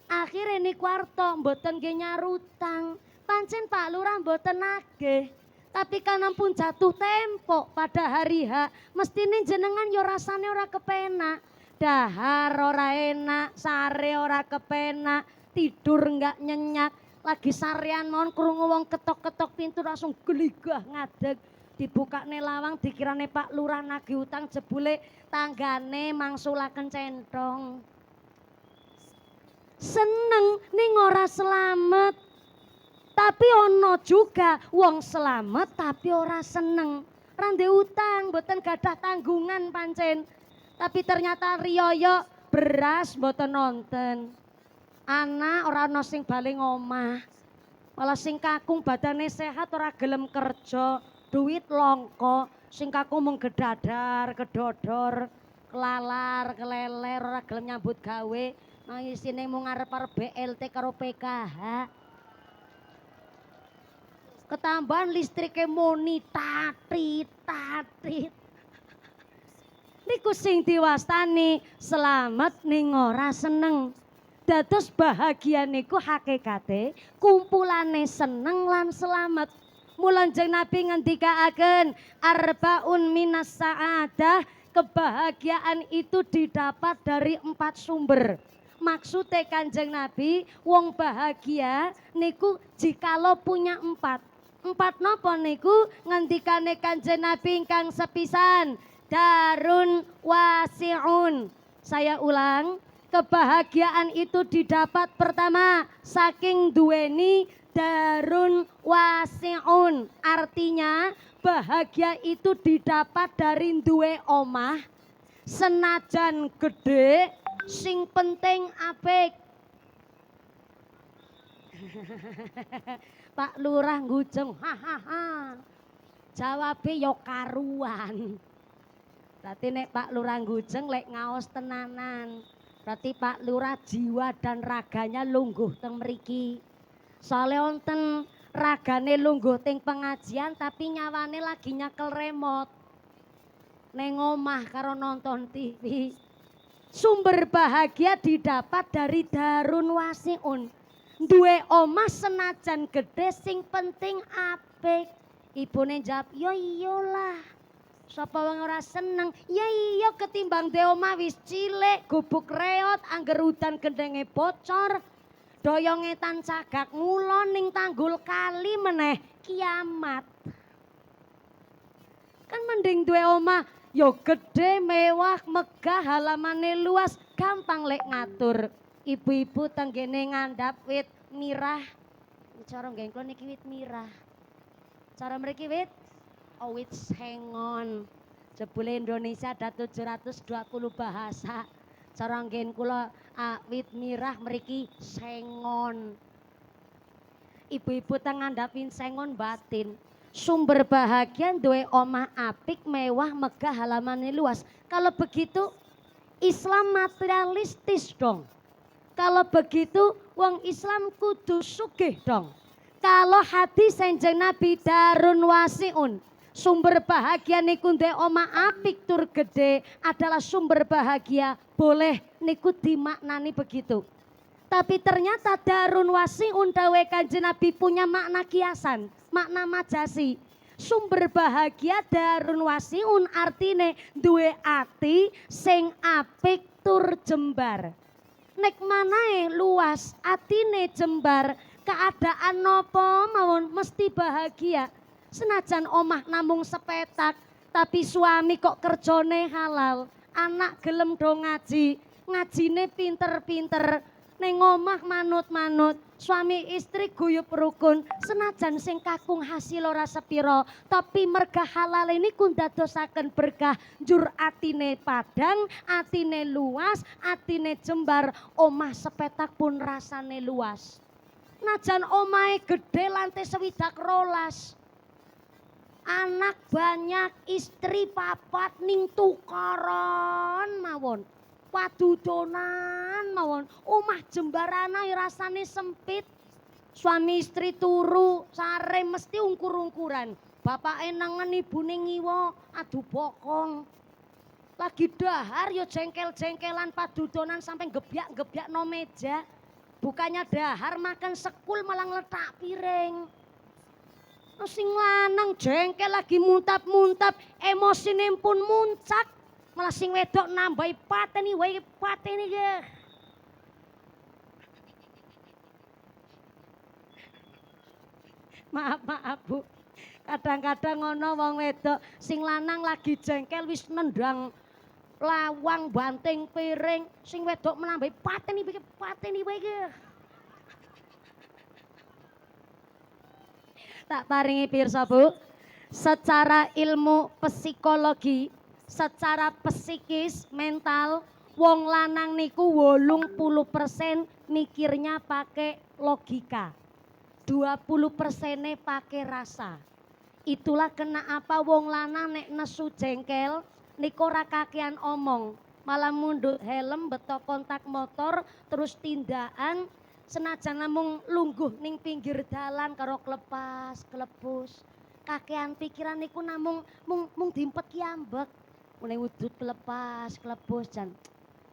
Akhire niku arta mboten nggih nyarutang. Pancen Pak Lurah mboten nagih. Tapi karena pun jatuh tempo pada hari H, mestine jenengan yo rasane ora kepenak. Dahar ora enak, sare ora kepenak, tidur enggak nyenyak. Lagi sarean mon krungu wong ketok-ketok pintu langsung geligah ngadeg. Dibukane lawang dikirane Pak Lurah nagih utang jebule tanggane mangsulaken centong. Seneng ning ora selamat. Tapi ono juga wong selamat tapi ora seneng. Rande utang mboten gadah tanggungan pancen. Tapi ternyata riyoyo beras mboten nonton. Anak ora ono sing bali ngomah. Malah sing kakung badane sehat ora gelem kerja, duit longko, sing kakung mung gedadar, kedodor, kelalar, keleler ora gelem nyambut gawe. Nang isine mung arep-arep BLT karo PKH. Ketambahan listrike muni tatit. Niku sing diwastani selamat ning ora seneng. Dados bahagia niku hakikate kumpulane seneng lan selamat. Mula Kanjeng Nabi ngendikaaken arbaun minas sa'adah, kebahagiaan itu didapat dari 4 sumber. Maksudnya Kanjeng Nabi wong bahagia niku jikalau punya 4. 4 nopo niku ngendikane Kanjeng Nabi ingkang sepisan darun wasi'un. Saya ulang, kebahagiaan itu didapat pertama saking duweni darun wasi'un. Artinya bahagia itu didapat dari duwe omah senajan gede sing penting apik. Pak Lurah ngujeng, hahaha. Jawabe yo karuan. Berarti nek Pak Lurah ngujeng lek ngaos tenanan. Berarti Pak Lurah jiwa dan raganya lungguh teng mriki. Soale wonten ragane lungguh teng pengajian tapi nyawane lagi nyekel remote. Neng omah karo nonton TV. Sumber bahagia didapat dari darun wasiun. Duwe omah senajan gede sing penting apik. Ibune jawab, "Yo iyalah. Sapa wong ora seneng? Ya iya ketimbang de omah wis cilik, gubuk reot, angger udan gendenge bocor, doyonge tan cagak ngulon ning tanggul kali meneh kiamat." Kan mending duwe omah yo gede, mewah, megah, halamane luas, gampang lek ngatur. Ibu-ibu tenggene ngandhap wit mirah. Cara nggih kula niki wit mirah. Cara mriki wit wit sengon. Jebule Indonesia ada 720 bahasa. Cara nggih kula wit mirah mriki sengon. Ibu-ibu teng ngandhapin sengon batin. Sumber bahagia duwe omah apik, mewah, megah, halamannya luas. Kalau begitu Islam materialistis dong. Kalau begitu wong Islam kudu sugih dong. Kalau hadis Kanjeng Nabi darun wasiun, sumber bahagia niku duwe omah apik tur gede adalah sumber bahagia, boleh niku dimaknani begitu. Tapi ternyata darun wasiun dawe Kanjeng Nabi punya makna kiasan, makna majasi. Sumber bahagia darun wasiun artine duwe ati sing apik tur jembar. Nek manae luas, atine jembar, keadaan nopo mawon mesti bahagia. Senajan omah namung sepetak, tapi suami kok kerjone halal, anak gelem do ngaji, ngajine pinter-pinter. Neng omah manut-manut, suami istri guyub rukun, senajan sing kakung hasil ora sepiro, tapi merga halal ini kundadosaken berkah, jur atine padang, atine luas, atine jembar, omah sepetak pun rasane luas. Najan omahe gede lantai 12. Anak banyak, istri papat ning tukaran mawon. Padudonan mawon, omah jembarana rasane sempit. Suami istri turu sare mesti ungkur-ungkuran. Bapake nangen ibune ngiwa adu bokong. Lagi dahar yo jengkel-jengkelan padudonan sampai gebyak-gebyak no meja. Bukannya dahar makan sekul malah ngeletak piring. Sing lanang jengkel lagi muntap-muntap, emosine pun muncak. Malah sing wedok nambahi pateni wae pateni ge. Maaf Bu. Kadang-kadang ngono wong wedok sing lanang lagi jengkel wis nendang lawang banting piring, sing wedok menambahi pateni wae ge. Tak paringi pirsa Bu, secara ilmu psikologi, secara psikis, mental, wong lanang niku 80% mikirnya pakai logika, 20%-nya pakai rasa. Itulah kenapa wong lanang nek nesu jengkel niku ora kakean omong, malah mundut helm, betok kontak motor, terus tindakan. Senajan namung lungguh ning pinggir dalan karo klepas, klepus. Kakean pikiran niku namung mung dimpet ki ambek. Mune wujud klepas, klepus jan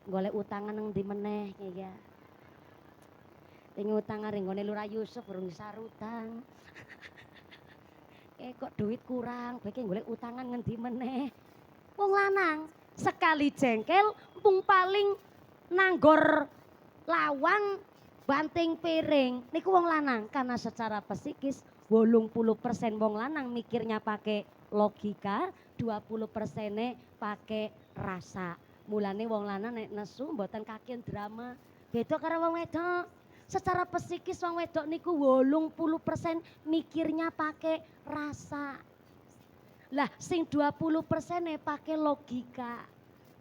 golek utangan nang ndi meneh ya. Ning utangan ring gone Lurah Yusuf urung sarutang. Kok duit kurang, beke golek utangan ngendi meneh. Wong lanang sekali jengkel mung paling nanggor lawang banting piring niku wong lanang, karena secara psikis 80% wong lanang mikirnya pakai logika, 20%-nya pakai rasa. Mulane wong lanang nek nesu mboten kakean drama. Beda karo wong wedok. Secara psikis wong wedok niku 80% mikirnya pakai rasa. Lah sing 20%-nya pakai logika.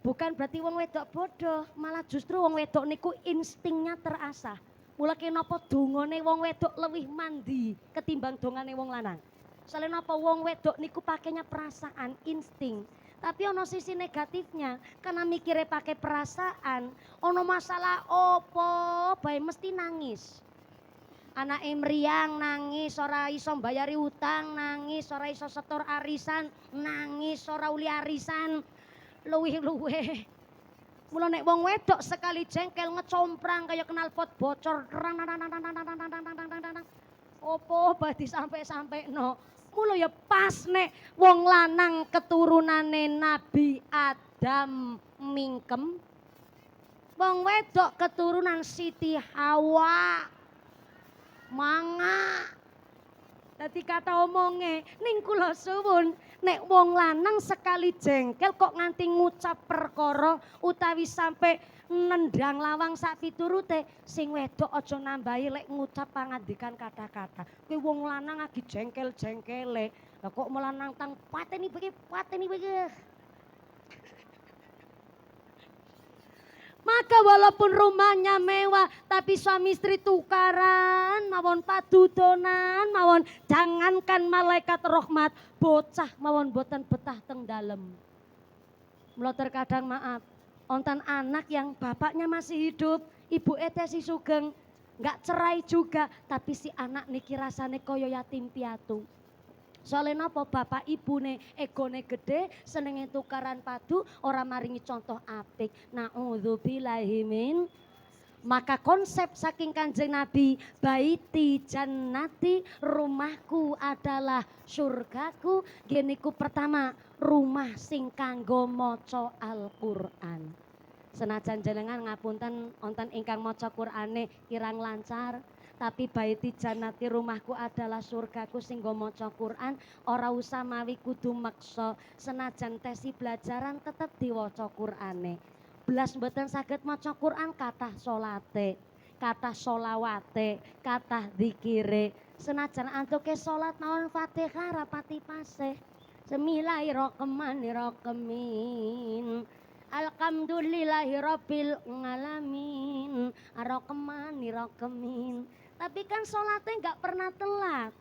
Bukan berarti wong wedok bodoh, malah justru wong wedok niku instingnya terasah. Mula kenapa dongane wong wedok lebih mandi ketimbang dongane wong lanang. Soalnya napa wong wedok niku pakainya perasaan, insting. Tapi ono sisi negatifnya, karena mikirnya pakai perasaan, ono masalah opo bae mesti nangis. Anak mriyang nangis, ora iso mbayari utang, nangis, ora iso setor arisan, nangis, ora uli arisan, luwih-luwih. Mula nek wong wedok sekali jengkel ngecomprang kayak knalpot bocor. Opo badi sampai no. Mula ya pas nek wong lanang keturunane Nabi Adam mingkem. Wong wedok keturunan Siti Hawa manga. Dadi kata omonge ning kula suwun nek wong lanang sekali jengkel kok nganti ngucap perkara utawi sampai nendang lawang sak piturute, sing wedok aja nambahi lek ngucap pangandikan kata-kata. Kowe wong lanang lagi jengkel-jengkele, lah kok melanang tang pateni bege. Maka walaupun rumahnya mewah tapi suami istri tukaran, mawon padudonan, mawon jangankan malaikat rahmat, bocah mawon boten betah teng dalem. Mula terkadang maaf, ontan anak yang bapaknya masih hidup, ibu si sugeng, nggak cerai juga, tapi si anak niki rasane koyo yatim piatu. Soalnya napa bapak ibune egone gede, senenge tukaran padu, ora maringi contoh apik. Na'udzubillahi min. Maka konsep saking Kanjeng Nabi, baiti jannati, rumahku adalah surgaku. Geniku pertama, rumah sing kanggo maca Al-Qur'an. Senajan jenengan ngapunten wonten ingkang maca Qur'ane kirang lancar, tapi baiti jannati rumahku adalah surgaku sing nggo maca Quran, ora usah mawi kudu maksa. Senajan tesi belajaran tetep diwaca Qur'ane. Belas mboten saged maca Quran kathah salate, kathah sholawate, kathah zikire. Senajan antuke salat mawon Fatihah rapati pasih. Bismillahirrahmanirrahim. Alhamdulillahirabbil alamin. Arrahmanirrahim. Tapi kan sholatnya nggak pernah telat.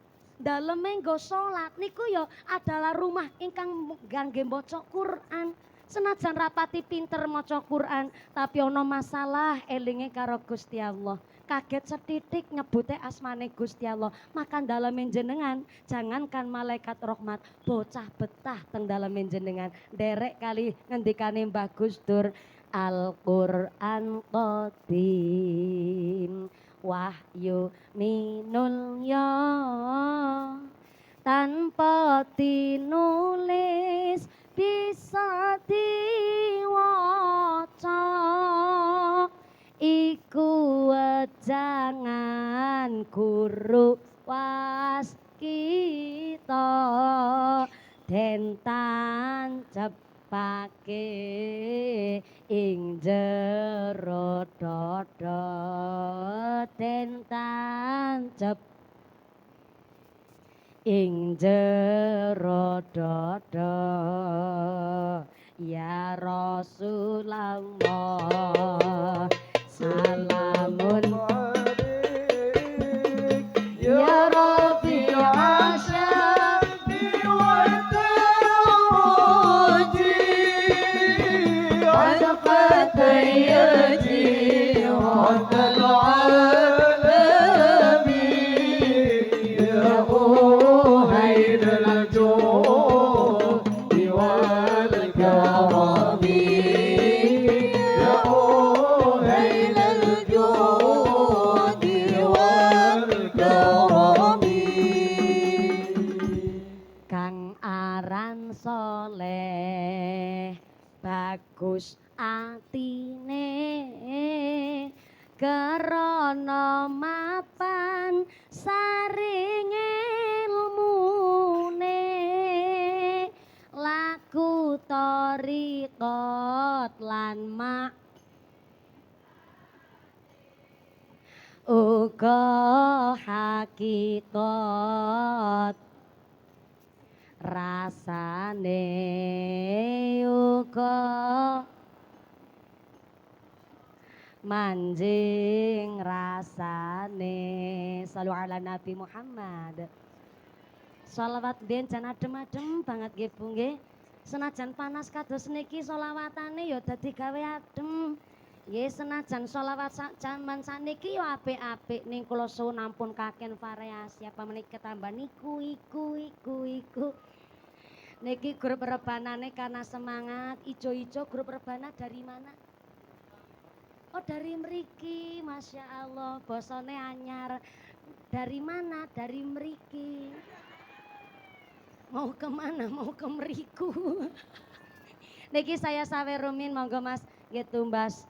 Daleme nggo sholat niku yo adalah rumah ingkang gangge maca Quran. Senajan rapati pinter maca Quran, tapi ono masalah elinge karo Gusti Allah. Kaget setitik nyebute asmane Gusti Allah. Maka daleme jenengan, jangankan malaikat rahmat, bocah betah teng daleme jenengan. Derek kali ngendikane Mbah Gus Dur, Al-Qur'an qadim wahyu minulya tanpa tinulis bisa diwaca iku wejangan guru waskita den tancepake ing jero dada den tancep ing jero dada ya Rasulullah salamun ya Rabbi asyadi wa tawaji adfat yaji wa tal'alami ya uhaidal jodi wal karami ya uhaidal jodi wal karami kang aran soleh bagus atine krana mapan saring ilmune laku thariqat lan mak uga hakikat rasane uga manjing rasane salu ala Nabi Muhammad sholawat ben jan adem-adem banget nggih Bu nggih senajan panas kados niki sholawatane ya dadi gawe adem nggih senajan sholawat jaman saniki ya apik-apik ning kula suwun ampun kaken variasi apa menik ketambah niku iku niki grup rebanane karena semangat ijo-ijo grup rebana dari mana? Oh dari mriki, Masya Allah, bosone anyar. Dari mana? Dari mriki. Mau kemana? Mau ke mriku. Niki saya sawe rumin, monggo Mas, nggih tumbas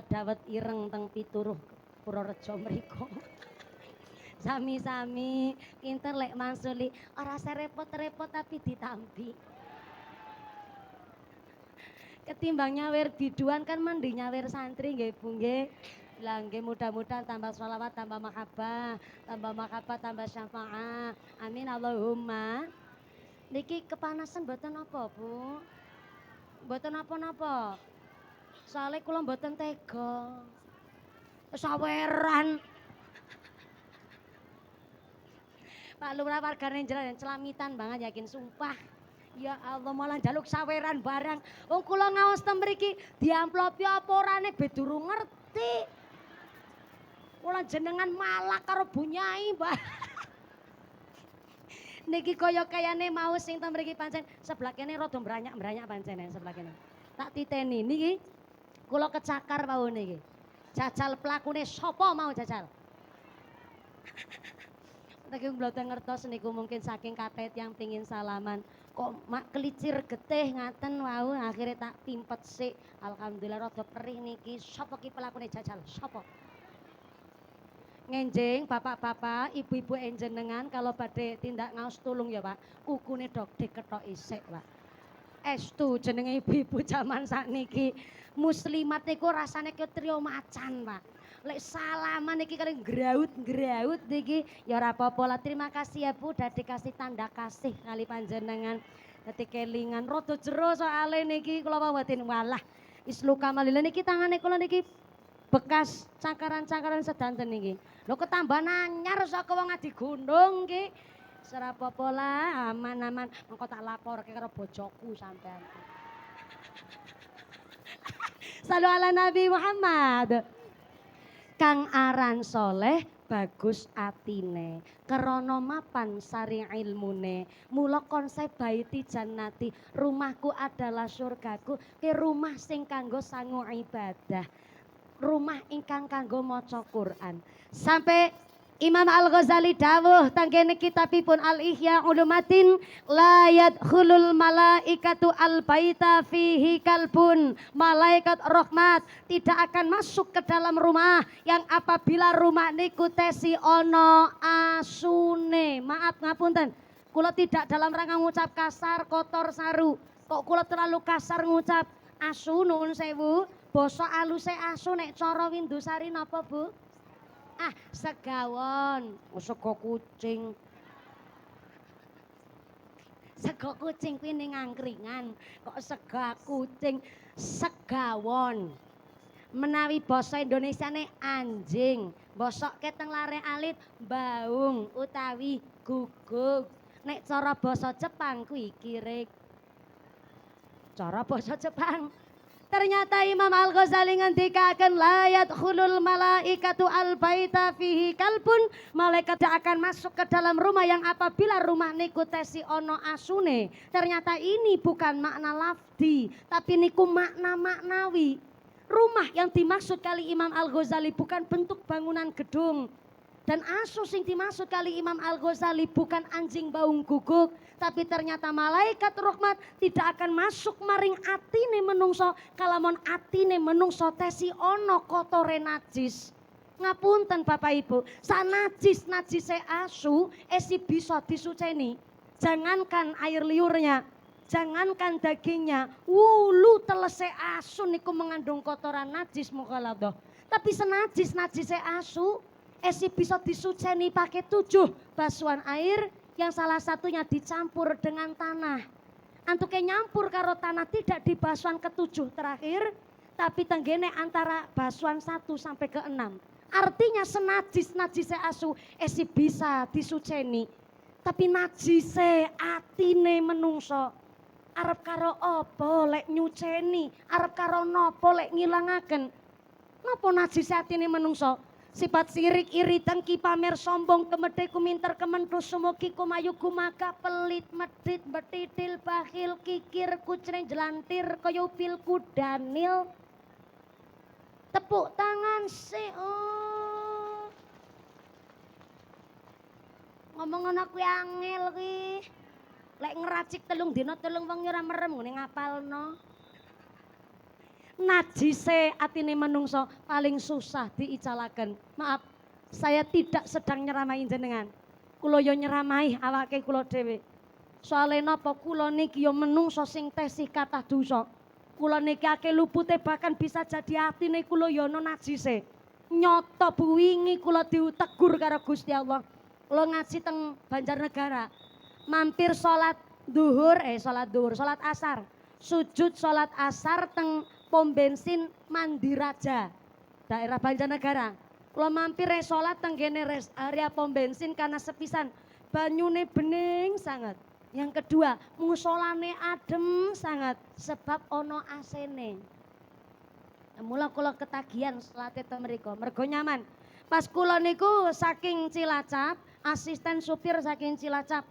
dawet ireng teng pituruh Purworejo mriku. Sami-sami, pinter lek mangsuli, ora serepot-repot tapi ditampi. Ketimbang nyawer biduan kan mending nyawer santri nggih Bu nggih. Lah nggih mudah-mudahan tambah sholawat, tambah mahabbah, tambah syafaat. Amin Allahumma. Niki kepanasan mboten apa Bu? Mboten napa-napa. Soale kula mboten tega. Saweran. Pak Lurah wargane Njeren celamitan banget yakin sumpah. Ya Allah malah njaluk saweran barang. Wong kula ngaos ten mriki diamplopi apa orane be durung ngerti. Kula jenengan malak karo Bu Nyai, Mbak. Niki kaya kayane mau sing ten mriki pancen sebelah kene rada mbranyak-mbranyak pancen sebelah kene. Tak titeni niki kula kecakar wau niki. Jajal pelakune sapa mau jajal? Tapi mboten ngertos niku mungkin saking kathah yang pengin salaman. Kok mak kelicir getih ngaten wau akhirnya tak pimpet sik. Alhamdulillah rada perih niki. Sapa ki pelakune jajal? Sapa? Ngenjing bapak-bapak, ibu-ibu enjenengan kalau badhe tindak ngaos tulung ya Pak. Kukune dok diketok isik Pak. Estu jenenge ibu-ibu zaman sakniki. Muslimat niku rasane ke trio macan Pak. Lek salaman iki kali graut niki ya ora apa-apa lah. Terima kasih ya Bu udah dikasih tanda kasih kali panjenengan. Dadi kelingan rada jero soalé niki kula mboten walah. Islu kamalila niki tangane kula niki bekas cakaran-cakaran sedanten niki. Lho ketambahan anyar saka wong adi gunung iki. Ora apa-apa lah aman-aman engko tak laporke karo bojoku sampean. Salu ala Nabi Muhammad. Kang aran soleh bagus atine krana mapan sari ilmune mula konsep baiti jannati rumahku adalah surgaku ke rumah sing kanggo sangu ibadah rumah ingkang kanggo maca Quran. Sampai Imam Al-Ghazali dawuh tanggene kitabipun Al-Ihya Ulumatin la yadkhulul malaikatu al-baita fihi kalbun. Malaikat rahmat tidak akan masuk ke dalam rumah yang apabila rumah niku tesi ono asune. Maaf ngapunten. Kula tidak dalam rangka ngucap kasar, kotor, saru. Kok kula terlalu kasar ngucap asu nuwun sewu. Basa aluse asu nek cara Windusari napa, Bu? Ah, segawon, sego kucing. Sego kucing kuwi ning angkringan, kok sega kucing, segawon. Menawi basa Indonesiane anjing, bosoke teng lare alit baung utawi guguk. Nek cara basa Jepang kuwi kirik. Cara basa Jepang. Ternyata Imam Al-Ghazali ngendikaken la yadkhulul malaikatu al-baita fihi kalbun. Malaikat tidak akan masuk ke dalam rumah yang apabila rumah niku tesi ono asune. Ternyata ini bukan makna lafdi, tapi niku makna maknawi. Rumah yang dimaksud kali Imam Al-Ghazali bukan bentuk bangunan gedung. Dan asu sing dimaksud kali Imam Al-Ghazali bukan anjing baung guguk, tapi ternyata malaikat rahmat tidak akan masuk maring atine menungso kalamun atine menungso tesi ono kotore najis. Ngapunten Bapak Ibu, sanajis-najise asu esi bisa disuceni. Jangankan air liurnya, jangankan dagingnya, wulu telese asu niku mengandung kotoran najis mukhaladhah. Tapi senajis-najise asu esi bisa disuceni pakai 7 basuhan air yang salah satunya dicampur dengan tanah. Antuke nyampur karo tanah tidak di basuhan ke-7 terakhir, tapi tenggene antara basuhan 1 sampai ke 6. Artinya senajis-najise asu esi bisa disuceni. Tapi najise atine menungso. Arep karo apa lek nyuceni, arep karo napa lek ngilangaken. Napa najise atine menungso? Sifat sirik, iri, dengki, pamer, sombong, kemedhe, kuminter, kementus, sumugi, kumayu, gumaka, pelit, medit, betitil, bakhil, kikir, kucreng, jelantir, kaya upil, kudanil. Tepuk tangan sih. Oh. Ngomong ana kuwi angel kuwi. Lek ngeracik 3 dina 3 wong ora merem ngene ngapalno. Najise atine menungso paling susah diicalaken. Maaf, saya tidak sedang nyeramahi jenengan. Kula yo nyeramahi awake kula dhewe. Soale napa kula niki yo menungso sing tesih kathah dosa. Kula niki akeh lupute bahkan bisa jadi atine kula yo ana najise. Nyoto wingi kula ditegur karo Gusti Allah. Kula ngaji teng Banjarnegara. Mampir salat asar. Sujud salat asar teng pom bensin Mandiraja, daerah Banjarnegara. Kula mampir salat teng kene area pom bensin karena sepisan banyune bening sangat. Yang kedua, musolane adem sangat sebab ono AC-ne. Mula kula ketagihan salate teng mriku, mergo nyaman. Pas kula niku saking Cilacap, asisten supir saking Cilacap.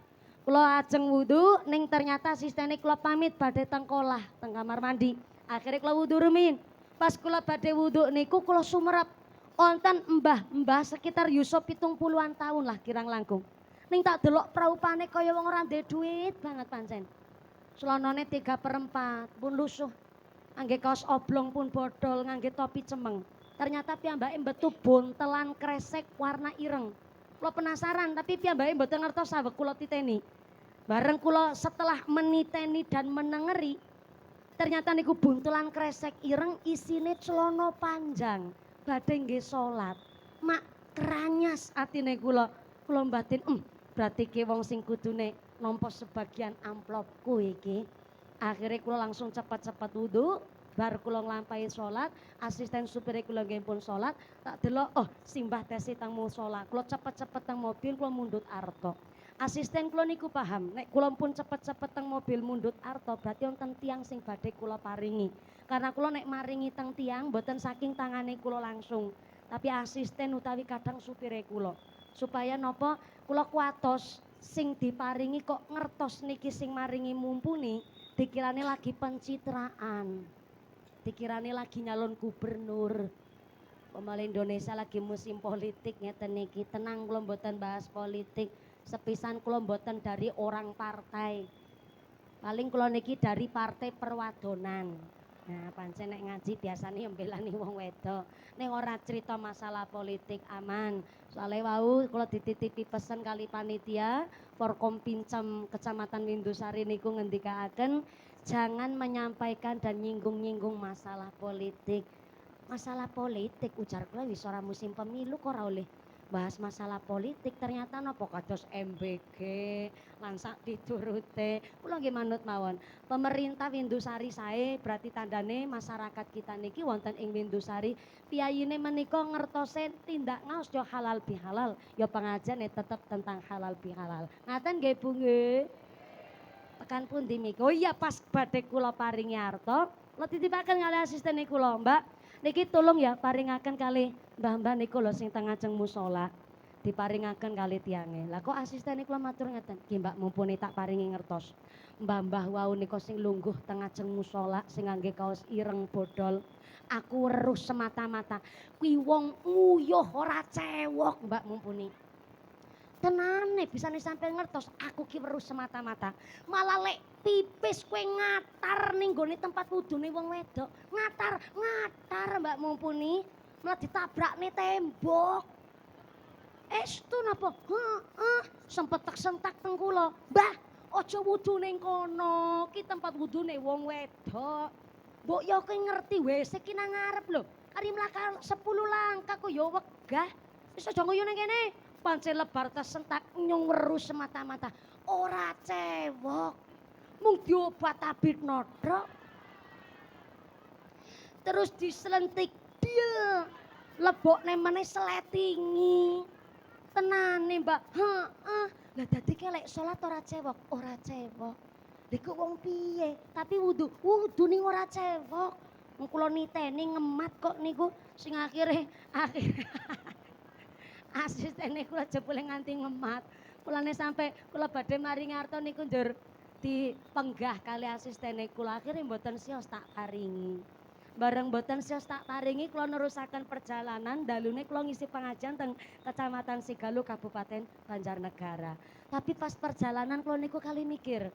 Kula ajeng wudu ning ternyata asistene kula pamit badhe teng kolah teng kamar mandi. Akhirnya kula wudu rumin. Pas kula badhe wudu niku kula sumerep. Onten mbah-mbah sekitar Yusuf 70-an tahun lah kirang langkung. Ning tak delok praupane kaya wong ora ndek duit banget pancen. Celanane 3/4 pun lusuh. Angge kaos oblong pun bodol, ngangge topi cemeng. Ternyata piyambake mbetu bontelan kresek warna ireng. Kula penasaran tapi piyambake mboten ngertos saweg kula titeni. Bareng kula setelah meniteni dan menengeri, ternyata niku buntelan kresek ireng isine celana panjang. Badhe nggih salat. Mak keranyas atine kula. Kula batin, berarti ki wong sing kudune nampa sebagian amplopku iki. Akhirnya kula langsung cepat-cepat wudu, bar kula nglampahi salat, asisten supir kula nggih pun salat, tak delok simbah tesi teng musala. Kula cepet-cepet teng mobil kula mundhut arta. Asisten kula niku paham, nek kula pun cepet-cepet teng mobil mundhut arta berarti wonten tiyang sing badhe kula paringi. Karena kula nek maringi teng tiyang mboten saking tangane kula langsung, tapi asisten utawi kadang supire kula. Supaya napa kula kuatos sing diparingi kok ngertos niki sing maringi mumpuni, dikirane lagi pencitraan. Dikirane lagi nyalon gubernur. Pemilih Indonesia lagi musim politik ngeten niki. Tenang kula mboten bahas politik. Sepisan kula mboten dari orang partai. Paling kula niki dari partai perwadonan. Nah, pancen nek ngaji biasane yo mbelani wong wedok. Ning ora cerita masalah politik aman. Soale wau kula dititipi pesen kali panitia Forkom Pincem Kecamatan Windusari niku ngendikaaken jangan menyampaikan dan nyinggung-nyinggung masalah politik. Masalah politik ujar kula wis ora musim pemilu kok ora oleh bahas masalah politik. Ternyata napa kados MBG lan sak diturute kula nggih manut mawon pemerintah Windusari sae berarti tandane masyarakat kita niki wonten ing Windusari piyayine menika ngertosen tindak ngaos yo halal bihalal yo pengajian tetep tentang halal bihalal ngaten nggih Bu nggih tekan pundi miki oh iya pas badhe kula paringi arta kula titipaken kalih asistene kula Mbak niki tolong ya paringaken kali mbah-mbah niku lho sing teng ngajeng musala diparingaken kali tiange. Lah kok asistene kula matur ngeten, "Nggih Mbak, mumpuni tak paringi ngertos. Mbah-mbah wau nika sing lungguh teng ngajeng musala sing ngangge kaos ireng bodol. Aku weruh semata-mata kuwi wong nguyuh ora cewok, Mbak mumpuni." Tenane bisane sampe ngertos aku ki weruh semata-mata. Malah lek pipis kowe ngatar ning gone tempat wudune wong wedok. Ngatar Mbak mumpuni. Malah ditabrakne tembok. Estu napa? Heeh, sempetek sentak teng kula. Mbah, aja wudu ning kono. Ki tempat wudune wong wedok. Mbok yo kowe ngerti WC ki nang ngarep lho. Kari mlakar 10 langkah kok yo wegah. Wis aja nguyu ning kene. Pancen lebar tersentak nyung weruh semata-mata. Ora cewek. Mung diobat tabit nodrok. Terus diselentik dia. Lebokne meneh sletingi. Tenane Mbak, heeh. Lah dadi kelek salat ora cewek, ora cewek. Lha wong piye? Tapi wudu ning ora cewek. Wong kula niteni ngemat kok niku sing akhire asistene kula jebule nganti ngemat. Kulane sampe kula badhe maringi arta niku ndur dipenggah kali asistene kula akhire mboten sios tak paringi. Bareng mboten sios tak paringi kula nerusaken perjalanan dalune kula ngisi pengajian teng Kecamatan Sigalu Kabupaten Banjarnegara. Tapi pas perjalanan kula niku kali mikir.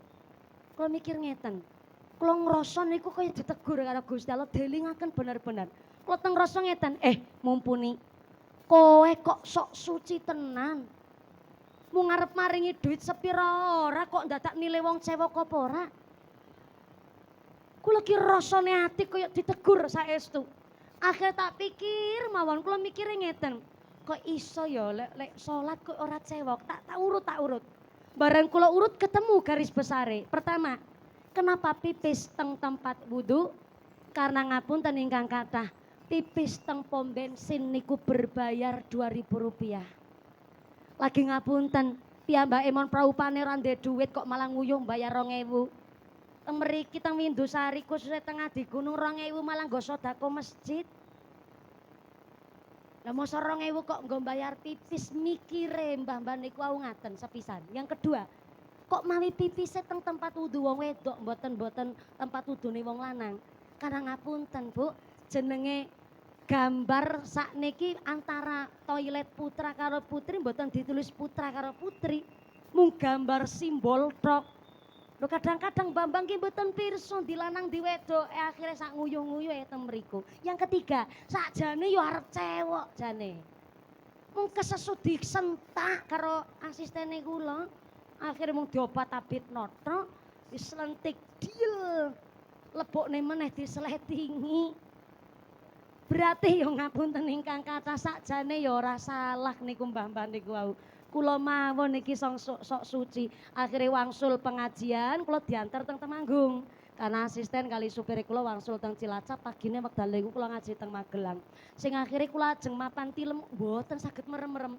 Kula mikir ngeten. Kula ngrasa niku kaya ditegur karo Gusti Allah delingaken bener-bener. Kula teng ngrasa ngeten, mumpuni kowe kok sok suci tenan. Mung ngarep maringi duit sepira ora kok ndadak nilai wong cewek apa ora? Kula ki rasane ati kaya ditegur saestu. Akhire tak pikir mawon kula mikire ngeten. Kok iso ya lek salat kok ora cewek, tak urut. Bareng kula urut ketemu garis besare. Pertama, kenapa pipis teng tempat wudu? Karena ngapunten ingkang kathah, pipis teng pom bensin niku berbayar Rp2.000. Lagi ngapunten, piyambake mon praupane ora ndek dhuwit kok malah nguyuh bayar 2.000. Mriki teng Windusari khususnya tengah di Gunung 2.000 malah nggo sedekah masjid. Lah mosok 2.000 kok nggo bayar pipis mikire mbah-mbah niku wau ngaten sepisan. Yang kedua, kok mawi pipise teng tempat wudu wong wedok mboten tempat wudune wong lanang. Karena ngapunten Bu, jenenge gambar sakniki antara toilet putra karo putri mboten ditulis putra karo putri. Mung gambar simbol tok. Lho kadang-kadang Bambang ki mboten pirsa di lanang di wedok akhirnya sak nguyuh-nguyuh teng mriku. Yang ketiga, sakjane yo arep cewek jane. Mung kesesu disentak karo asistene kula. Akhire mung diobat tabit noto, dislentik dil. Lebokne meneh disletingi. Berarti yo ngapunten ingkang kathah sakjane yo ora salah niku mbah-mbah niku wau. Kula mawon niki sok suci. Akhire wangsul pengajian kula diantar teng Temanggung. Karena asisten kali supir kula wangsul teng Cilacap pagine wekdal niku kula ngaji teng Magelang. Sing akhire kula ajeng mapan tilem mboten saged merem-merem.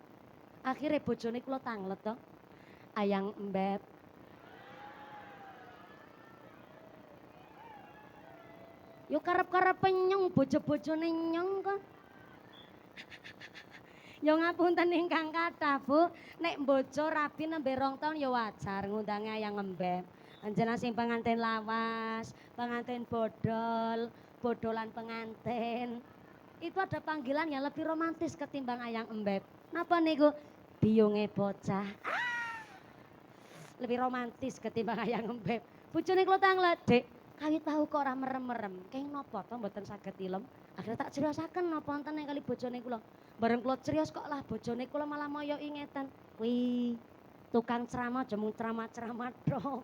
Akhire bojone kula tanglet to. Ayang Embet. Yo karep-karep nyong bojo-bojone nyong kok. Ya ngapunten ingkang kathah Bu, nek bojo rabi nembe 2 taun ya wajar ngundange ayang ngembek. Anjena sing pengantin lawas, pengantin bodol, bodolan pengantin. itu ada panggilan yang lebih romantis ketimbang ayang embeb. Napa niku? Biyunge bocah. Lebih romantis ketimbang ayang embeb. Bojone kula tanglet, "Dik, kawit tahu kok ora merem-merem. Kenging napa to mboten saged tilem?" Akhirnya tak criosaken napa wonten kali bojone kula. Bareng kula crios kok lah bojone kula malah moyoki ngeten. Kuwi tukang ceramah aja mung ceramah-ceramah tok.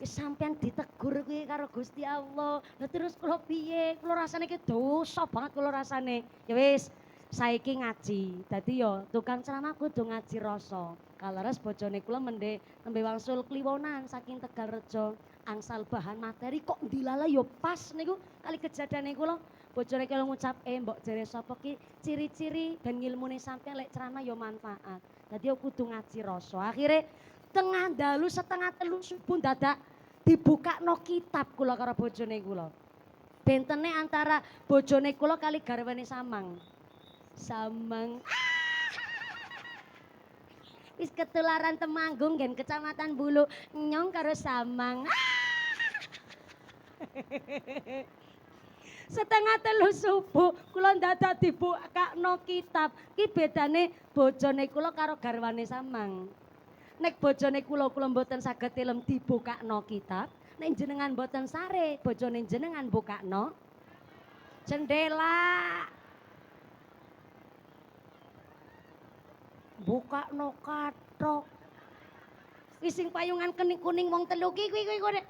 Wis sampean ditegur kuwi karo Gusti Allah. Lah terus kula piye? Kula rasane ki dosa banget kula rasane. Ya wis, saiki ngaji. Dadi ya tukang ceramah kudu ngaji rasa. Kaleres bojone kula nembe wangsul kliwonan saking Tegalrejo. Angsal bahan materi kok dilala ya pas niku kali kejadiane kula. Bojone kula ngucap, "Mbok jere sapa ki ciri-ciri ben ngilmune sampean lek ceramah ya manfaat." Dadi ya kudu ngaji rasa. Akhire tengah dalu setengah telu subuh dadak dibukakno kitab kula karo bojone kula. Bentene antara bojone kula kali garwane Samang. Samang. Wis ketularan Temanggung gen Kecamatan Bulu nyong karo Samang. Setengah telu subuh kula dadak dibukakno kitab. Ki bedane bojone kula karo garwane Samang. Nek bojone kula mboten saged tilem dibukakno kitab, nek jenengan mboten sare, bojone jenengan bukakno jendela. Bukakno kathok. Wis sing payungan kuning wong telu ki kuwi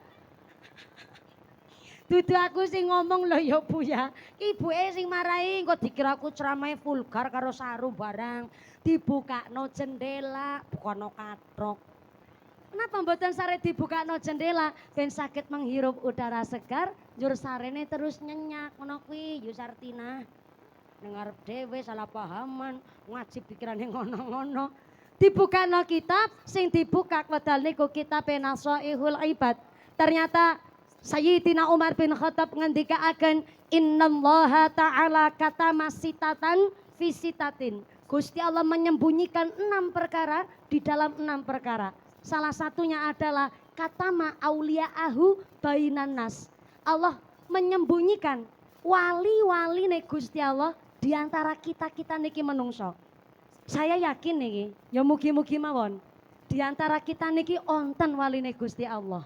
dudu aku sing ngomong lho ya Bu ya. Ibuke sing marahi engko dikira aku ceramahe vulgar karo saru barang. Dibukakno jendela, bukakno kathok. Kenapa mboten sare dibukakno jendela ben saged menghirup udara segar, njur sarene terus nyenyak ngono kuwi Yu Sartina. Dengar dhewe salah pahaman, ngaji pikirane ngono-ngono. Dibukakno kitab, sing dibukak wedal niku kitab Nasaihul Ibad. Ternyata Sayyidina Umar bin Khattab ngendikaaken innallaha ta'ala katama sitatan fi sitatin. Gusti Allah menyembunyikan 6 perkara di dalam 6 perkara. Salah satunya adalah katama auliya'ahu bainan nas. Allah menyembunyikan wali-wali nih Gusti Allah di antara kita-kita niki menungso. Saya yakin niki, ya mugi-mugi mawon. Di antara kita niki onten waline Gusti Allah.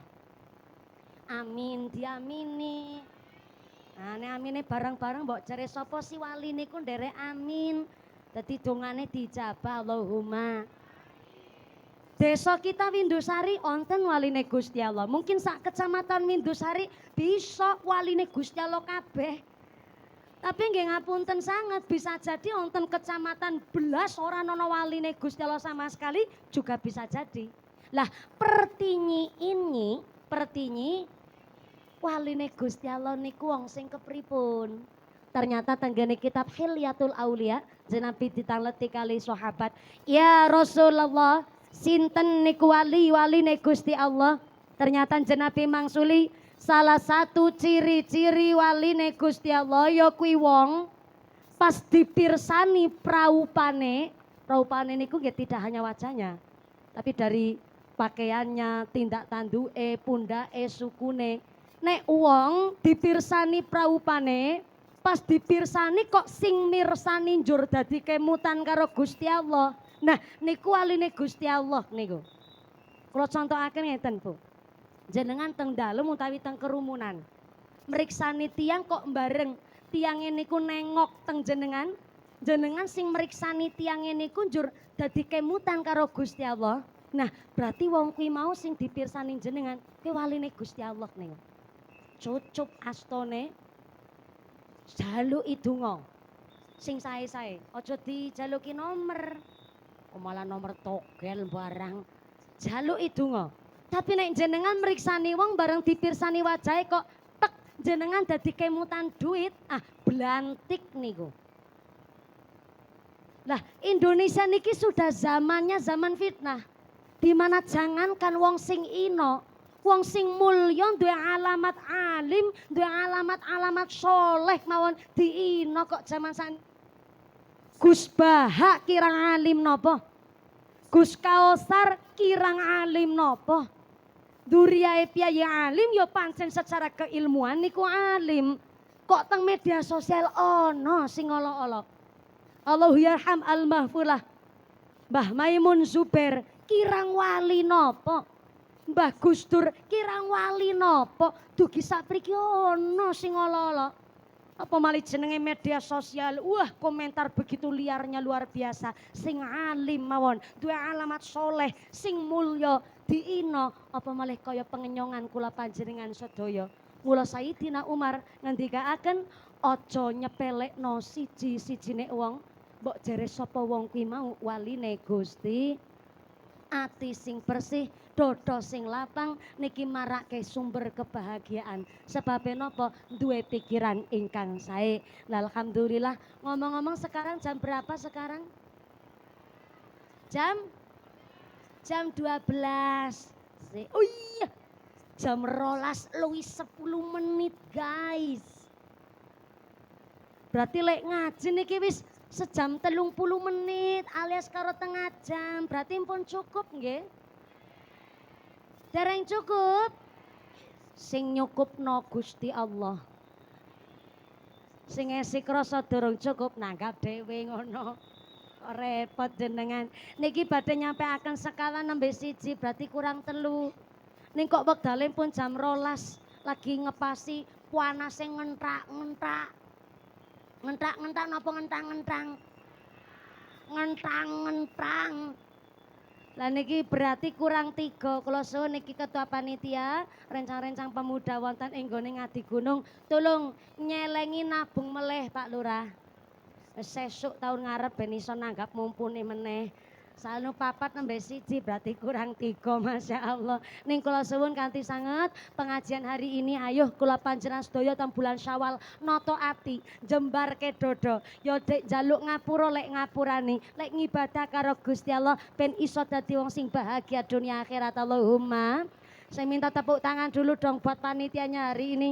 Amin, diamini. Nah, nek amine bareng-bareng mbok jare sapa si wali niku nderek amin. Dadi dongane dijabah Allahumma. Desa kita Windusari onten waline Gusti Allah. Mungkin sak kecamatan Windusari bisa waline Gusti Allah kabeh. Tapi nggih ngapunten sangat bisa jadi onten kecamatan belas orang ana waline Gusti Allah sama sekali juga bisa jadi. Lah pertinyi waline Gusti Allah niku wong sing kepripun? Ternyata tenggene kitab Hilyatul Aulia Nabi ditangleti kali sahabat, "Ya Rasulullah, sinten niku waline Gusti Allah?" Ternyata Nabi mangsuli salah satu ciri-ciri waline Gusti Allah ya kuwi wong pas dipirsani praupane niku nggih tidak hanya wajahnya, tapi dari pakaiannya, tindak tanduke, pundake, sukune. Nek wong dipirsani praupane, pas dipirsani kok sing mirsani njur dadi kemutan karo Gusti Allah. Nah, niku waline Gusti Allah niku. Kula contohaken ngeten, Bu. Jenengan teng dalem utawi teng kerumunan. Mriksani tiyang kok bareng tiyange niku nengok teng jenengan. Jenengan sing mriksani tiyange niku njur dadi kemutan karo Gusti Allah. Nah, berarti wong kuwi mau sing dipirsani jenengan kuwi waline Gusti Allah niku. Cucup astone jaluki donga sing sae-sae, aja dijaluki nomor. Kok malah nomor togel barang. Jaluki donga. Tapi nek jenengan mriksani wong bareng dipirsani wajahe kok tek jenengan dadi kemutan duit, blantik niku. Lah, Indonesia niki sudah zamannya zaman fitnah. Di mana jangankan wong sing ino, wong sing mulya duwe alamat alim, duwe alamat soleh mawon diino kok zaman Gus Bahak kirang alim napa? Gus Kaosar kirang alim napa? Duriyae piye alim ya pancen secara keilmuan niku alim. Kok teng media sosial ono sing olok-olok. Allahu yarham al-mahfulah. Mbah Maimun Zubair kirang wali nopo? Mbah Gusdur kirang wali nopo? Dugi sapriki ono sing olok-olok. Apa malih jenenge media sosial, wah komentar begitu liarnya luar biasa. Sing alim mawon, duwe alamat soleh, sing mulya diino, apa malih kaya pengenyongan kula panjenengan sedaya. Mula Sayyidina Umar ngendikaaken aja nyepelekno siji-sijine wong, mbok jere sapa wong kuwi mau waline Gusti. Ati sing bersih, dodo sing lapang niki marake sumber kebahagiaan. Sebabe napa? Duwe pikiran ingkang sae. Lah alhamdulillah, ngomong-ngomong sekarang jam berapa sekarang? Jam 12. Oh iya. Jam 12 luwih 10 menit, guys. Berarti lek ngaji niki wis sejam 30 menit alias karo tengah jam. Berarti pun cukup nggih? Dereng cukup? Sing nyukupno Gusti Allah. Sing esih krasa durung cukup nanggap dhewe ngono. Repot jenengan. Niki badhe nyampeaken skala nembe 1 berarti kurang 3. Ning kok wektale pun jam 12 lagi ngepasi panase ngentak-ngentak. Ngentak-ngentak napa ngentang-ngentang? Ngentang-ngentang. Lah niki berarti kurang 3. Kula suwun niki ketua panitia, rencang-rencang pemuda wonten ing nggone Ngadi Gunung, tolong nyelengi nabung meleh Pak Lurah. Sesuk tahun ngarep ben iso nanggap mumpuni meneh. Salno 4 nembe 1 berarti kurang 3, Masya Allah. Ning kula suwun kanthi sanget pengajian hari ini ayo kula panjenengan sedaya teng bulan Syawal noto ati jembarke dodo. Yo dek jaluk ngapura lek ngapurani, lek ngibadah karo Gusti Allah ben iso dadi wong sing bahagia dunia akhirat. Allahumma. Saya minta tepuk tangan dulu dong buat panitianya hari ini.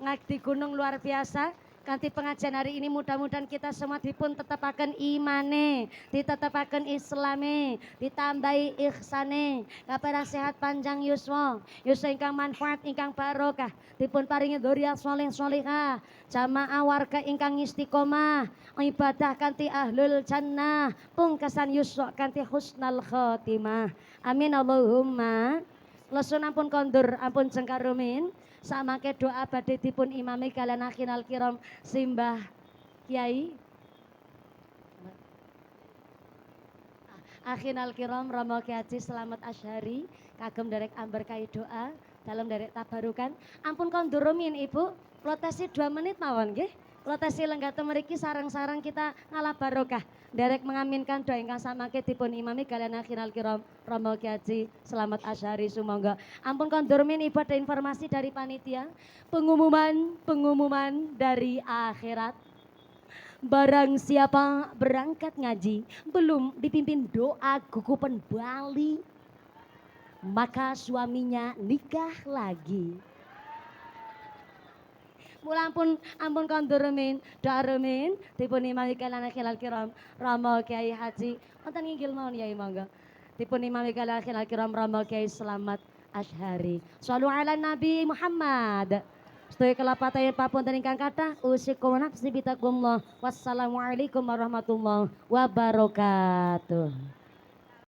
Ngadi Gunung luar biasa. Kanthi pengajian hari ini mudah-mudahan kita semua dipun tetapaken imane, ditetapaken islame, ditambahi ihsane, kaperang sehat panjang yuswa, yuswa ingkang manfaat ingkang barokah, dipun paringi dzurriyyah sholih sholihah, jamaah warga ingkang istiqomah, ibadah kanthi ahlul jannah, pungkasan yuswa kanthi husnal khotimah. Amin Allahumma. Lesun ampun kondur, ampun jengkar rumin. Samangke doa badhe dipun imami kalian akhinal kiram simbah Kiai akhinal kiram Romo Kiai Haji Slamet Asyhari kagem derek amberkahi doa dalam derek tabarukan. Ampun kondur rumin Ibu, protesi 2 menit mawon nggih. Protesi lenggah mriki sarang-sarang kita ngalah barokah. Derek mengaminkan doa ingkang samangke dipun imami kalian akhinal kiram Romo Kiai Haji Slamet Asyhari sumangga. Ampun kondur min Ibu ada informasi dari panitia. Pengumuman dari akhirat. Barang siapa berangkat ngaji belum dipimpin doa gugupan Bali, maka suaminya nikah lagi. Mula ampun kondur rumin, doa rumin dipun imami kalian akhinal kiram Romo Kiai Haji wonten inggil mawon ya monggo. Dipun imami kalian akhinal kiram Romo Kiai Slamet Asyhari. Shallu ala Nabi Muhammad. Sedaya kelapatan papunten ingkang kathah usikum nafsi bitaqullah. Wassalamualaikum warahmatullahi wabarakatuh.